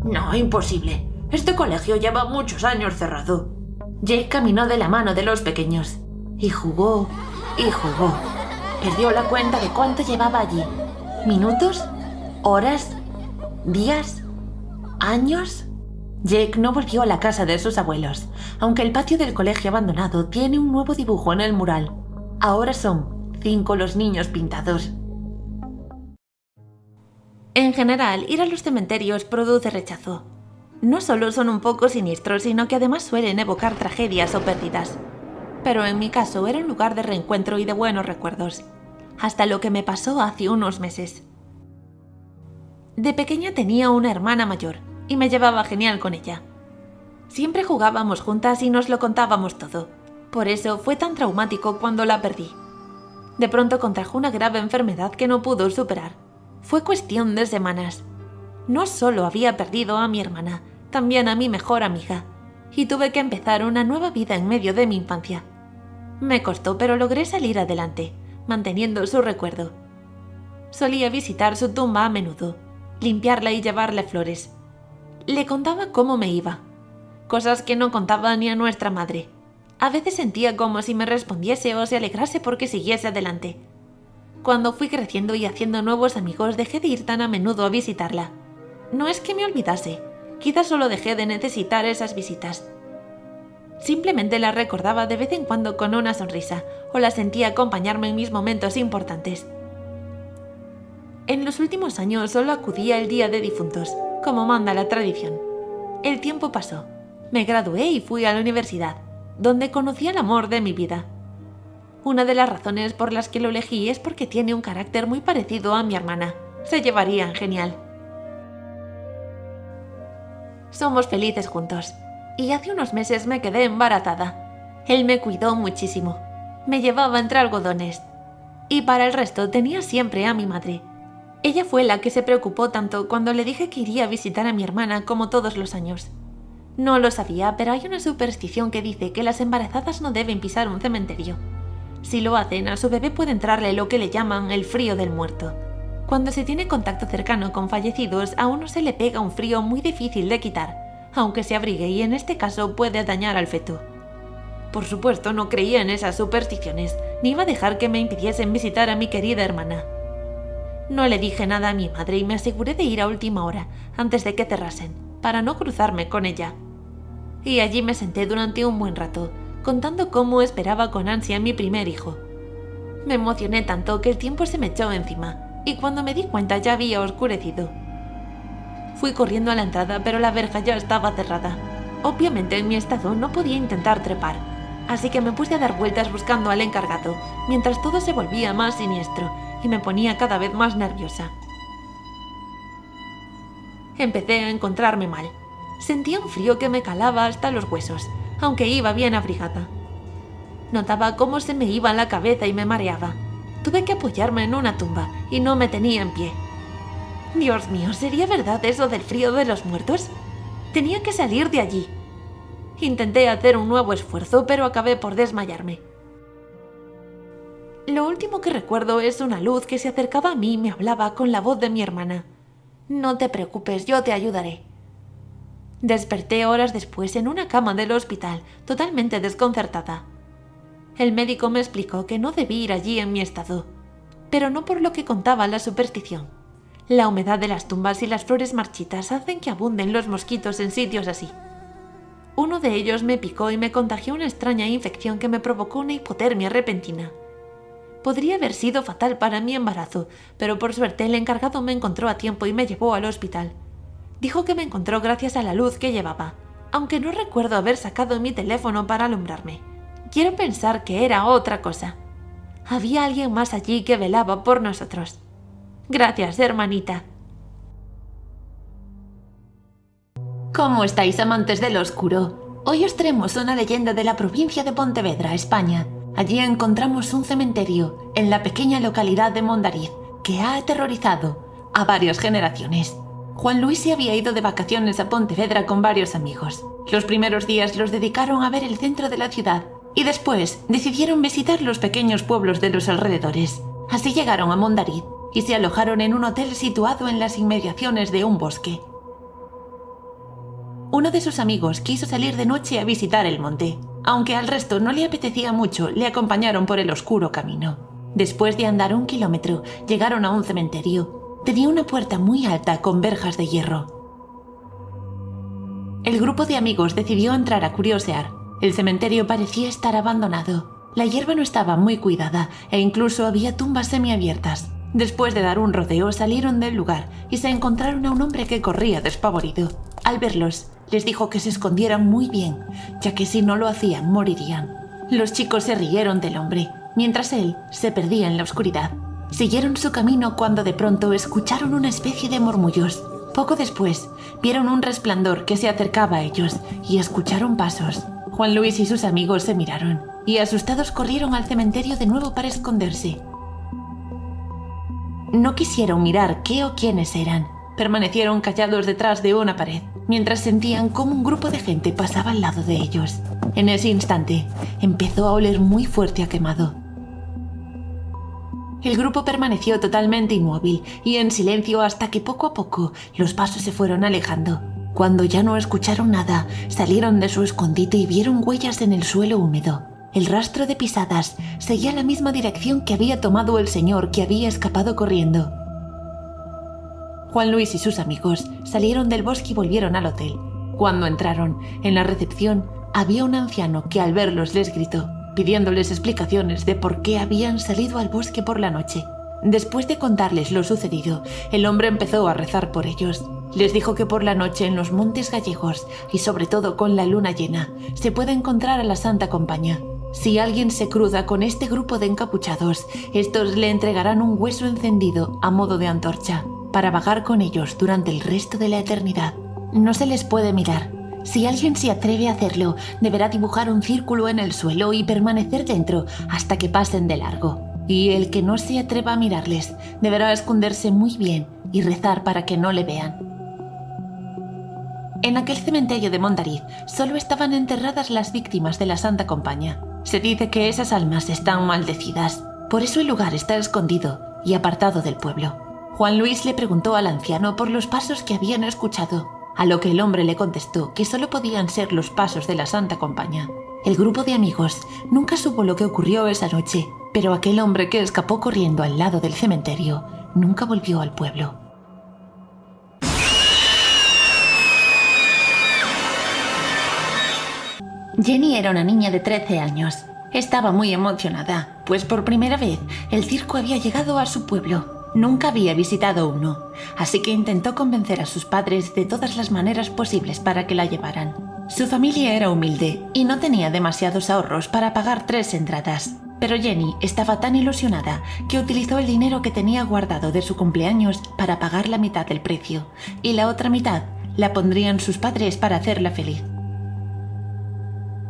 «No, imposible. Este colegio lleva muchos años cerrado». Jake caminó de la mano de los pequeños. Y jugó, y jugó. Perdió la cuenta de cuánto llevaba allí. ¿Minutos? ¿Horas? ¿Días? ¿Años? Jake no volvió a la casa de sus abuelos, aunque el patio del colegio abandonado tiene un nuevo dibujo en el mural. Ahora son 5 los niños pintados. En general, ir a los cementerios produce rechazo. No solo son un poco siniestros, sino que además suelen evocar tragedias o pérdidas. Pero en mi caso era un lugar de reencuentro y de buenos recuerdos. Hasta lo que me pasó hace unos meses. De pequeña tenía una hermana mayor y me llevaba genial con ella. Siempre jugábamos juntas y nos lo contábamos todo. Por eso fue tan traumático cuando la perdí. De pronto contrajo una grave enfermedad que no pudo superar. Fue cuestión de semanas. No solo había perdido a mi hermana, también a mi mejor amiga, y tuve que empezar una nueva vida en medio de mi infancia. Me costó, pero logré salir adelante, manteniendo su recuerdo. Solía visitar su tumba a menudo, limpiarla y llevarle flores. Le contaba cómo me iba, cosas que no contaba ni a nuestra madre. A veces sentía como si me respondiese o se alegrase porque siguiese adelante. Cuando fui creciendo y haciendo nuevos amigos, dejé de ir tan a menudo a visitarla. No es que me olvidase, quizás solo dejé de necesitar esas visitas. Simplemente la recordaba de vez en cuando con una sonrisa, o la sentía acompañarme en mis momentos importantes. En los últimos años solo acudía el día de difuntos, como manda la tradición. El tiempo pasó. Me gradué y fui a la universidad, donde conocí el amor de mi vida. Una de las razones por las que lo elegí es porque tiene un carácter muy parecido a mi hermana. Se llevarían genial. Somos felices juntos. Y hace unos meses me quedé embarazada. Él me cuidó muchísimo. Me llevaba entre algodones. Y para el resto tenía siempre a mi madre. Ella fue la que se preocupó tanto cuando le dije que iría a visitar a mi hermana como todos los años. No lo sabía, pero hay una superstición que dice que las embarazadas no deben pisar un cementerio. Si lo hacen, a su bebé puede entrarle lo que le llaman el frío del muerto. Cuando se tiene contacto cercano con fallecidos, a uno se le pega un frío muy difícil de quitar, aunque se abrigue, y en este caso puede dañar al feto. Por supuesto, no creía en esas supersticiones, ni iba a dejar que me impidiesen visitar a mi querida hermana. No le dije nada a mi madre y me aseguré de ir a última hora, antes de que cerrasen, para no cruzarme con ella. Y allí me senté durante un buen rato, contando cómo esperaba con ansia a mi primer hijo. Me emocioné tanto que el tiempo se me echó encima, y cuando me di cuenta ya había oscurecido. Fui corriendo a la entrada, pero la verja ya estaba cerrada. Obviamente en mi estado no podía intentar trepar, así que me puse a dar vueltas buscando al encargado, mientras todo se volvía más siniestro y me ponía cada vez más nerviosa. Empecé a encontrarme mal. Sentía un frío que me calaba hasta los huesos, aunque iba bien abrigada. Notaba cómo se me iba la cabeza y me mareaba. Tuve que apoyarme en una tumba y no me tenía en pie. Dios mío, ¿sería verdad eso del frío de los muertos? Tenía que salir de allí. Intenté hacer un nuevo esfuerzo, pero acabé por desmayarme. Lo último que recuerdo es una luz que se acercaba a mí y me hablaba con la voz de mi hermana. No te preocupes, yo te ayudaré. Desperté horas después en una cama del hospital, totalmente desconcertada. El médico me explicó que no debí ir allí en mi estado, pero no por lo que contaba la superstición. La humedad de las tumbas y las flores marchitas hacen que abunden los mosquitos en sitios así. Uno de ellos me picó y me contagió una extraña infección que me provocó una hipotermia repentina. Podría haber sido fatal para mi embarazo, pero por suerte el encargado me encontró a tiempo y me llevó al hospital. Dijo que me encontró gracias a la luz que llevaba, aunque no recuerdo haber sacado mi teléfono para alumbrarme. Quiero pensar que era otra cosa. Había alguien más allí que velaba por nosotros. Gracias, hermanita. ¿Cómo estáis, amantes del oscuro? Hoy os traemos una leyenda de la provincia de Pontevedra, España. Allí encontramos un cementerio, en la pequeña localidad de Mondariz, que ha aterrorizado a varias generaciones. Juan Luis se había ido de vacaciones a Pontevedra con varios amigos. Los primeros días los dedicaron a ver el centro de la ciudad y después decidieron visitar los pequeños pueblos de los alrededores. Así llegaron a Mondariz y se alojaron en un hotel situado en las inmediaciones de un bosque. Uno de sus amigos quiso salir de noche a visitar el monte. Aunque al resto no le apetecía mucho, le acompañaron por el oscuro camino. Después de andar 1 kilómetro, llegaron a un cementerio. Tenía una puerta muy alta con verjas de hierro. El grupo de amigos decidió entrar a curiosear. El cementerio parecía estar abandonado. La hierba no estaba muy cuidada e incluso había tumbas semiabiertas. Después de dar un rodeo, salieron del lugar y se encontraron a un hombre que corría despavorido. Al verlos, les dijo que se escondieran muy bien, ya que si no lo hacían, morirían. Los chicos se rieron del hombre, mientras él se perdía en la oscuridad. Siguieron su camino cuando de pronto escucharon una especie de murmullos. Poco después, vieron un resplandor que se acercaba a ellos y escucharon pasos. Juan Luis y sus amigos se miraron y asustados corrieron al cementerio de nuevo para esconderse. No quisieron mirar qué o quiénes eran. Permanecieron callados detrás de una pared, mientras sentían cómo un grupo de gente pasaba al lado de ellos. En ese instante, empezó a oler muy fuerte a quemado. El grupo permaneció totalmente inmóvil y en silencio hasta que poco a poco los pasos se fueron alejando. Cuando ya no escucharon nada, salieron de su escondite y vieron huellas en el suelo húmedo. El rastro de pisadas seguía la misma dirección que había tomado el señor que había escapado corriendo. Juan Luis y sus amigos salieron del bosque y volvieron al hotel. Cuando entraron, en la recepción había un anciano que al verlos les gritó, pidiéndoles explicaciones de por qué habían salido al bosque por la noche. Después de contarles lo sucedido, el hombre empezó a rezar por ellos. Les dijo que por la noche en los montes gallegos, y sobre todo con la luna llena, se puede encontrar a la Santa Compañía. Si alguien se cruza con este grupo de encapuchados, estos le entregarán un hueso encendido a modo de antorcha, para vagar con ellos durante el resto de la eternidad. No se les puede mirar. Si alguien se atreve a hacerlo, deberá dibujar un círculo en el suelo y permanecer dentro hasta que pasen de largo. Y el que no se atreva a mirarles, deberá esconderse muy bien y rezar para que no le vean. En aquel cementerio de Mondariz solo estaban enterradas las víctimas de la Santa Compañía. Se dice que esas almas están maldecidas. Por eso el lugar está escondido y apartado del pueblo. Juan Luis le preguntó al anciano por los pasos que habían escuchado, a lo que el hombre le contestó que solo podían ser los pasos de la Santa Compañía. El grupo de amigos nunca supo lo que ocurrió esa noche, pero aquel hombre que escapó corriendo al lado del cementerio nunca volvió al pueblo. Jenny era una niña de 13 años. Estaba muy emocionada, pues por primera vez el circo había llegado a su pueblo. Nunca había visitado uno, así que intentó convencer a sus padres de todas las maneras posibles para que la llevaran. Su familia era humilde y no tenía demasiados ahorros para pagar 3 entradas. Pero Jenny estaba tan ilusionada que utilizó el dinero que tenía guardado de su cumpleaños para pagar la mitad del precio, y la otra mitad la pondrían sus padres para hacerla feliz.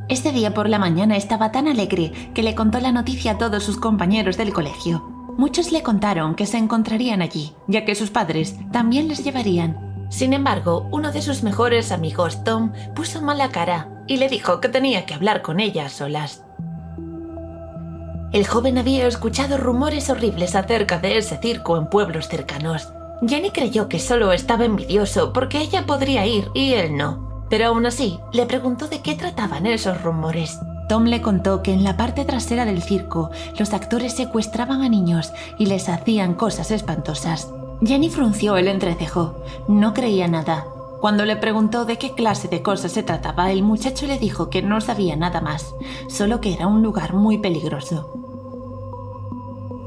Ese día por la mañana estaba tan alegre que le contó la noticia a todos sus compañeros del colegio. Muchos le contaron que se encontrarían allí, ya que sus padres también les llevarían. Sin embargo, uno de sus mejores amigos, Tom, puso mala cara y le dijo que tenía que hablar con ella a solas. El joven había escuchado rumores horribles acerca de ese circo en pueblos cercanos. Jenny creyó que solo estaba envidioso porque ella podría ir y él no. Pero aún así, le preguntó de qué trataban esos rumores. Tom le contó que en la parte trasera del circo, los actores secuestraban a niños y les hacían cosas espantosas. Jenny frunció el entrecejo. No creía nada. Cuando le preguntó de qué clase de cosas se trataba, el muchacho le dijo que no sabía nada más, solo que era un lugar muy peligroso.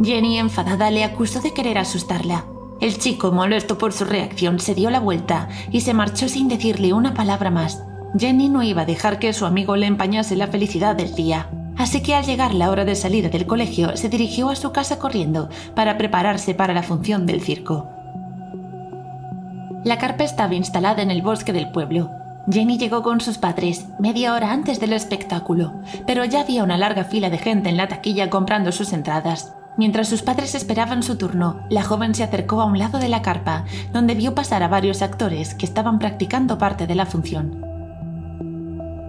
Jenny, enfadada, le acusó de querer asustarla. El chico, molesto por su reacción, se dio la vuelta y se marchó sin decirle una palabra más. Jenny no iba a dejar que su amigo le empañase la felicidad del día, así que al llegar la hora de salida del colegio se dirigió a su casa corriendo para prepararse para la función del circo. La carpa estaba instalada en el bosque del pueblo. Jenny llegó con sus padres media hora antes del espectáculo, pero ya había una larga fila de gente en la taquilla comprando sus entradas. Mientras sus padres esperaban su turno, la joven se acercó a un lado de la carpa, donde vio pasar a varios actores que estaban practicando parte de la función.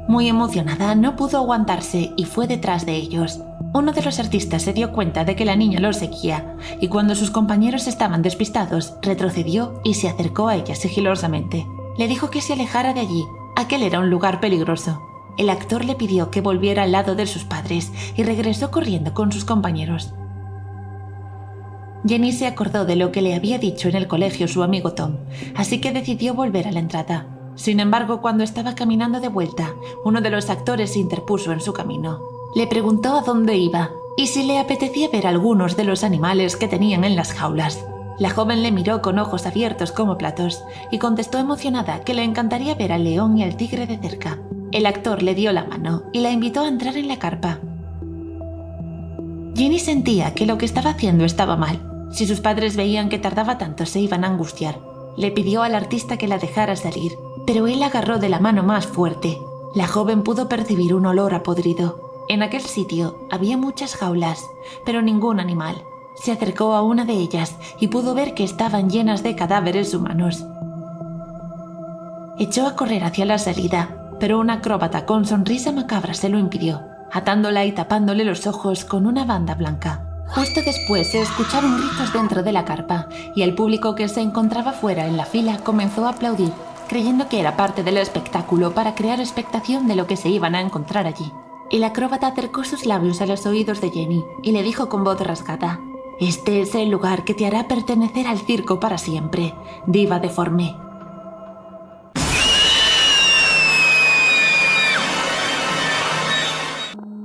Muy emocionada, no pudo aguantarse y fue detrás de ellos. Uno de los artistas se dio cuenta de que la niña los seguía, y cuando sus compañeros estaban despistados, retrocedió y se acercó a ella sigilosamente. Le dijo que se alejara de allí, aquel era un lugar peligroso. El actor le pidió que volviera al lado de sus padres y regresó corriendo con sus compañeros. Jenny se acordó de lo que le había dicho en el colegio su amigo Tom, así que decidió volver a la entrada. Sin embargo, cuando estaba caminando de vuelta, uno de los actores se interpuso en su camino. Le preguntó a dónde iba y si le apetecía ver algunos de los animales que tenían en las jaulas. La joven le miró con ojos abiertos como platos y contestó emocionada que le encantaría ver al león y al tigre de cerca. El actor le dio la mano y la invitó a entrar en la carpa. Jenny sentía que lo que estaba haciendo estaba mal. Si sus padres veían que tardaba tanto, se iban a angustiar. Le pidió al artista que la dejara salir, pero él la agarró de la mano más fuerte. La joven pudo percibir un olor a podrido. En aquel sitio había muchas jaulas, pero ningún animal. Se acercó a una de ellas y pudo ver que estaban llenas de cadáveres humanos. Echó a correr hacia la salida, pero un acróbata con sonrisa macabra se lo impidió, atándola y tapándole los ojos con una banda blanca. Justo después se escucharon gritos dentro de la carpa y el público que se encontraba fuera en la fila comenzó a aplaudir, creyendo que era parte del espectáculo para crear expectación de lo que se iban a encontrar allí. El acróbata acercó sus labios a los oídos de Jenny y le dijo con voz rasgada: «Este es el lugar que te hará pertenecer al circo para siempre, diva deforme».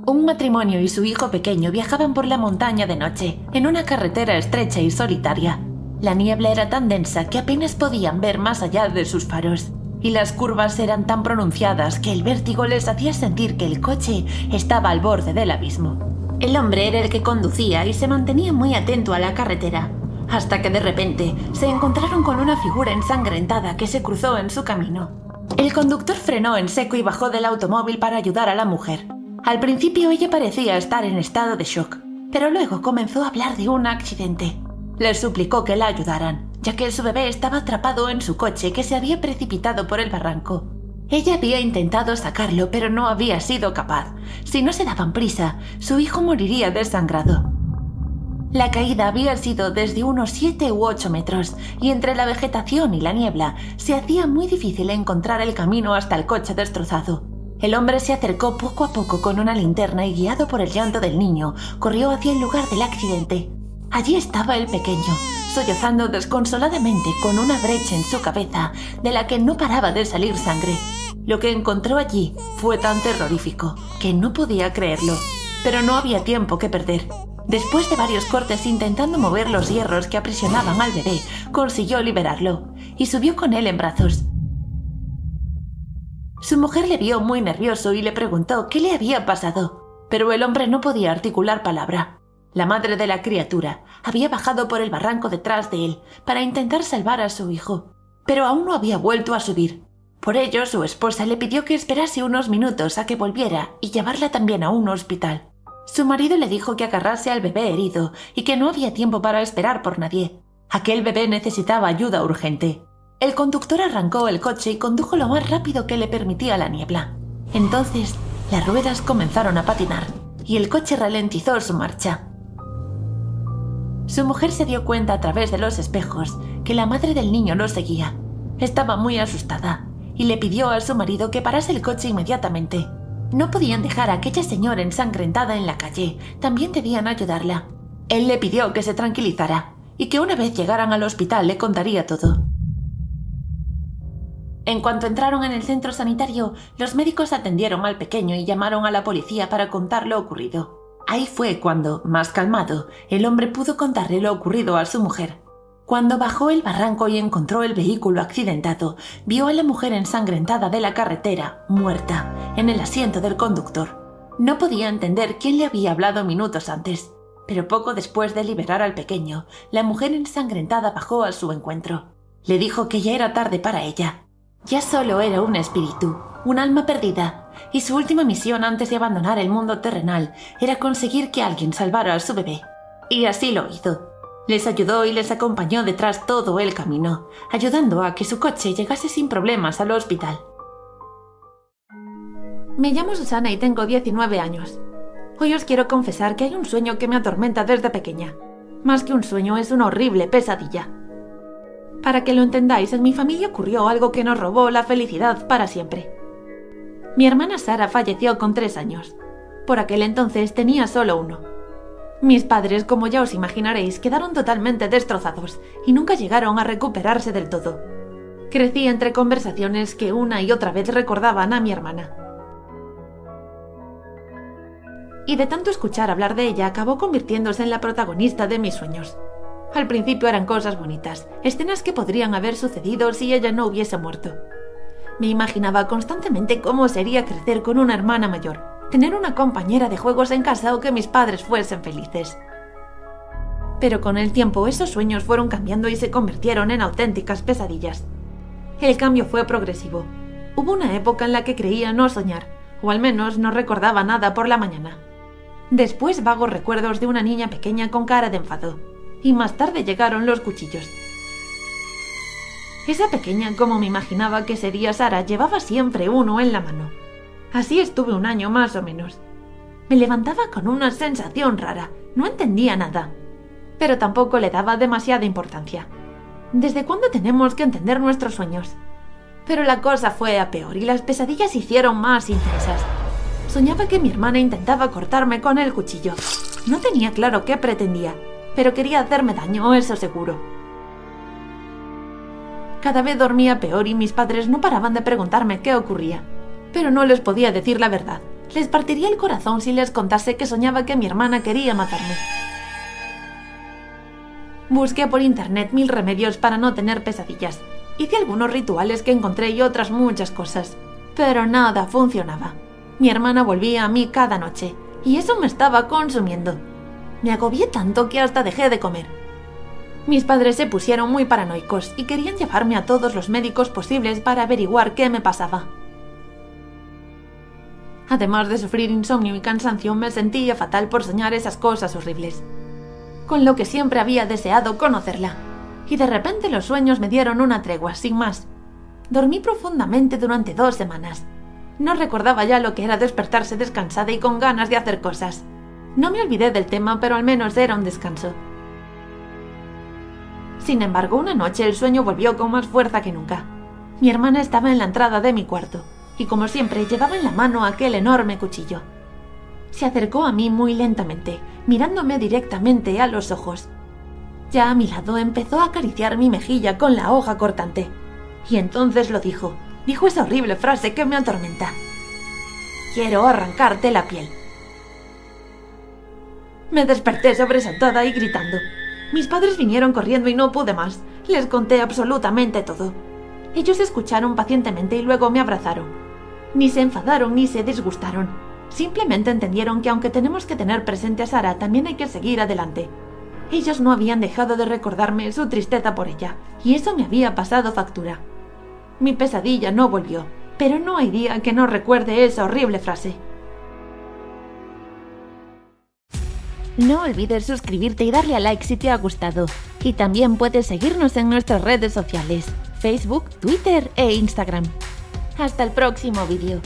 Un matrimonio y su hijo pequeño viajaban por la montaña de noche, en una carretera estrecha y solitaria. La niebla era tan densa que apenas podían ver más allá de sus faros, y las curvas eran tan pronunciadas que el vértigo les hacía sentir que el coche estaba al borde del abismo. El hombre era el que conducía y se mantenía muy atento a la carretera, hasta que de repente se encontraron con una figura ensangrentada que se cruzó en su camino. El conductor frenó en seco y bajó del automóvil para ayudar a la mujer. Al principio ella parecía estar en estado de shock, pero luego comenzó a hablar de un accidente. Les suplicó que la ayudaran, ya que su bebé estaba atrapado en su coche que se había precipitado por el barranco. Ella había intentado sacarlo, pero no había sido capaz. Si no se daban prisa, su hijo moriría desangrado. La caída había sido desde unos 7 u 8 metros, y entre la vegetación y la niebla se hacía muy difícil encontrar el camino hasta el coche destrozado. El hombre se acercó poco a poco con una linterna y, guiado por el llanto del niño, corrió hacia el lugar del accidente. Allí estaba el pequeño, sollozando desconsoladamente con una brecha en su cabeza de la que no paraba de salir sangre. Lo que encontró allí fue tan terrorífico que no podía creerlo, pero no había tiempo que perder. Después de varios cortes intentando mover los hierros que aprisionaban al bebé, consiguió liberarlo y subió con él en brazos. Su mujer le vio muy nervioso y le preguntó qué le había pasado, pero el hombre no podía articular palabra. La madre de la criatura había bajado por el barranco detrás de él para intentar salvar a su hijo, pero aún no había vuelto a subir. Por ello, su esposa le pidió que esperase unos minutos a que volviera y llevarla también a un hospital. Su marido le dijo que agarrase al bebé herido y que no había tiempo para esperar por nadie. Aquel bebé necesitaba ayuda urgente. El conductor arrancó el coche y condujo lo más rápido que le permitía la niebla. Entonces, las ruedas comenzaron a patinar y el coche ralentizó su marcha. Su mujer se dio cuenta a través de los espejos que la madre del niño lo seguía. Estaba muy asustada y le pidió a su marido que parase el coche inmediatamente. No podían dejar a aquella señora ensangrentada en la calle, también debían ayudarla. Él le pidió que se tranquilizara y que una vez llegaran al hospital le contaría todo. En cuanto entraron en el centro sanitario, los médicos atendieron al pequeño y llamaron a la policía para contar lo ocurrido. Ahí fue cuando, más calmado, el hombre pudo contarle lo ocurrido a su mujer. Cuando bajó el barranco y encontró el vehículo accidentado, vio a la mujer ensangrentada de la carretera, muerta, en el asiento del conductor. No podía entender quién le había hablado minutos antes, pero poco después de liberar al pequeño, la mujer ensangrentada bajó a su encuentro. Le dijo que ya era tarde para ella. Ya solo era un espíritu, un alma perdida, y su última misión antes de abandonar el mundo terrenal era conseguir que alguien salvara a su bebé. Y así lo hizo. Les ayudó y les acompañó detrás todo el camino, ayudando a que su coche llegase sin problemas al hospital. Me llamo Susana y tengo 19 años. Hoy os quiero confesar que hay un sueño que me atormenta desde pequeña. Más que un sueño, es una horrible pesadilla. Para que lo entendáis, en mi familia ocurrió algo que nos robó la felicidad para siempre. Mi hermana Sara falleció con 3 años. Por aquel entonces tenía solo 1. Mis padres, como ya os imaginaréis, quedaron totalmente destrozados y nunca llegaron a recuperarse del todo. Crecí entre conversaciones que una y otra vez recordaban a mi hermana. Y de tanto escuchar hablar de ella, acabó convirtiéndose en la protagonista de mis sueños. Al principio eran cosas bonitas, escenas que podrían haber sucedido si ella no hubiese muerto. Me imaginaba constantemente cómo sería crecer con una hermana mayor, tener una compañera de juegos en casa o que mis padres fuesen felices. Pero con el tiempo esos sueños fueron cambiando y se convirtieron en auténticas pesadillas. El cambio fue progresivo. Hubo una época en la que creía no soñar, o al menos no recordaba nada por la mañana. Después vagos recuerdos de una niña pequeña con cara de enfado, y más tarde llegaron los cuchillos. Esa pequeña, como me imaginaba que sería Sara, llevaba siempre uno en la mano. Así estuve un año más o menos. Me levantaba con una sensación rara, no entendía nada, pero tampoco le daba demasiada importancia. ¿Desde cuándo tenemos que entender nuestros sueños? Pero la cosa fue a peor y las pesadillas se hicieron más intensas. Soñaba que mi hermana intentaba cortarme con el cuchillo. No tenía claro qué pretendía, pero quería hacerme daño, eso seguro. Cada vez dormía peor y mis padres no paraban de preguntarme qué ocurría, pero no les podía decir la verdad. Les partiría el corazón si les contase que soñaba que mi hermana quería matarme. Busqué por internet 1000 remedios para no tener pesadillas. Hice algunos rituales que encontré y otras muchas cosas, pero nada funcionaba. Mi hermana volvía a mí cada noche, y eso me estaba consumiendo. Me agobié tanto que hasta dejé de comer. Mis padres se pusieron muy paranoicos y querían llevarme a todos los médicos posibles para averiguar qué me pasaba. Además de sufrir insomnio y cansancio, me sentía fatal por soñar esas cosas horribles, con lo que siempre había deseado conocerla. y de repente los sueños me dieron una tregua, sin más. Dormí profundamente durante 2 semanas. No recordaba ya lo que era despertarse descansada y con ganas de hacer cosas. No me olvidé del tema, pero al menos era un descanso. Sin embargo, una noche el sueño volvió con más fuerza que nunca. Mi hermana estaba en la entrada de mi cuarto, y como siempre llevaba en la mano aquel enorme cuchillo. Se acercó a mí muy lentamente, mirándome directamente a los ojos. Ya a mi lado empezó a acariciar mi mejilla con la hoja cortante. Y entonces lo dijo esa horrible frase que me atormenta. Quiero arrancarte la piel. Me desperté sobresaltada y gritando. Mis padres vinieron corriendo y no pude más. Les conté absolutamente todo. Ellos escucharon pacientemente y luego me abrazaron. Ni se enfadaron ni se disgustaron. Simplemente entendieron que aunque tenemos que tener presente a Sara, también hay que seguir adelante. Ellos no habían dejado de recordarme su tristeza por ella, y eso me había pasado factura. Mi pesadilla no volvió, pero no hay día que no recuerde esa horrible frase. No olvides suscribirte y darle a like si te ha gustado. Y también puedes seguirnos en nuestras redes sociales, Facebook, Twitter e Instagram. Hasta el próximo vídeo.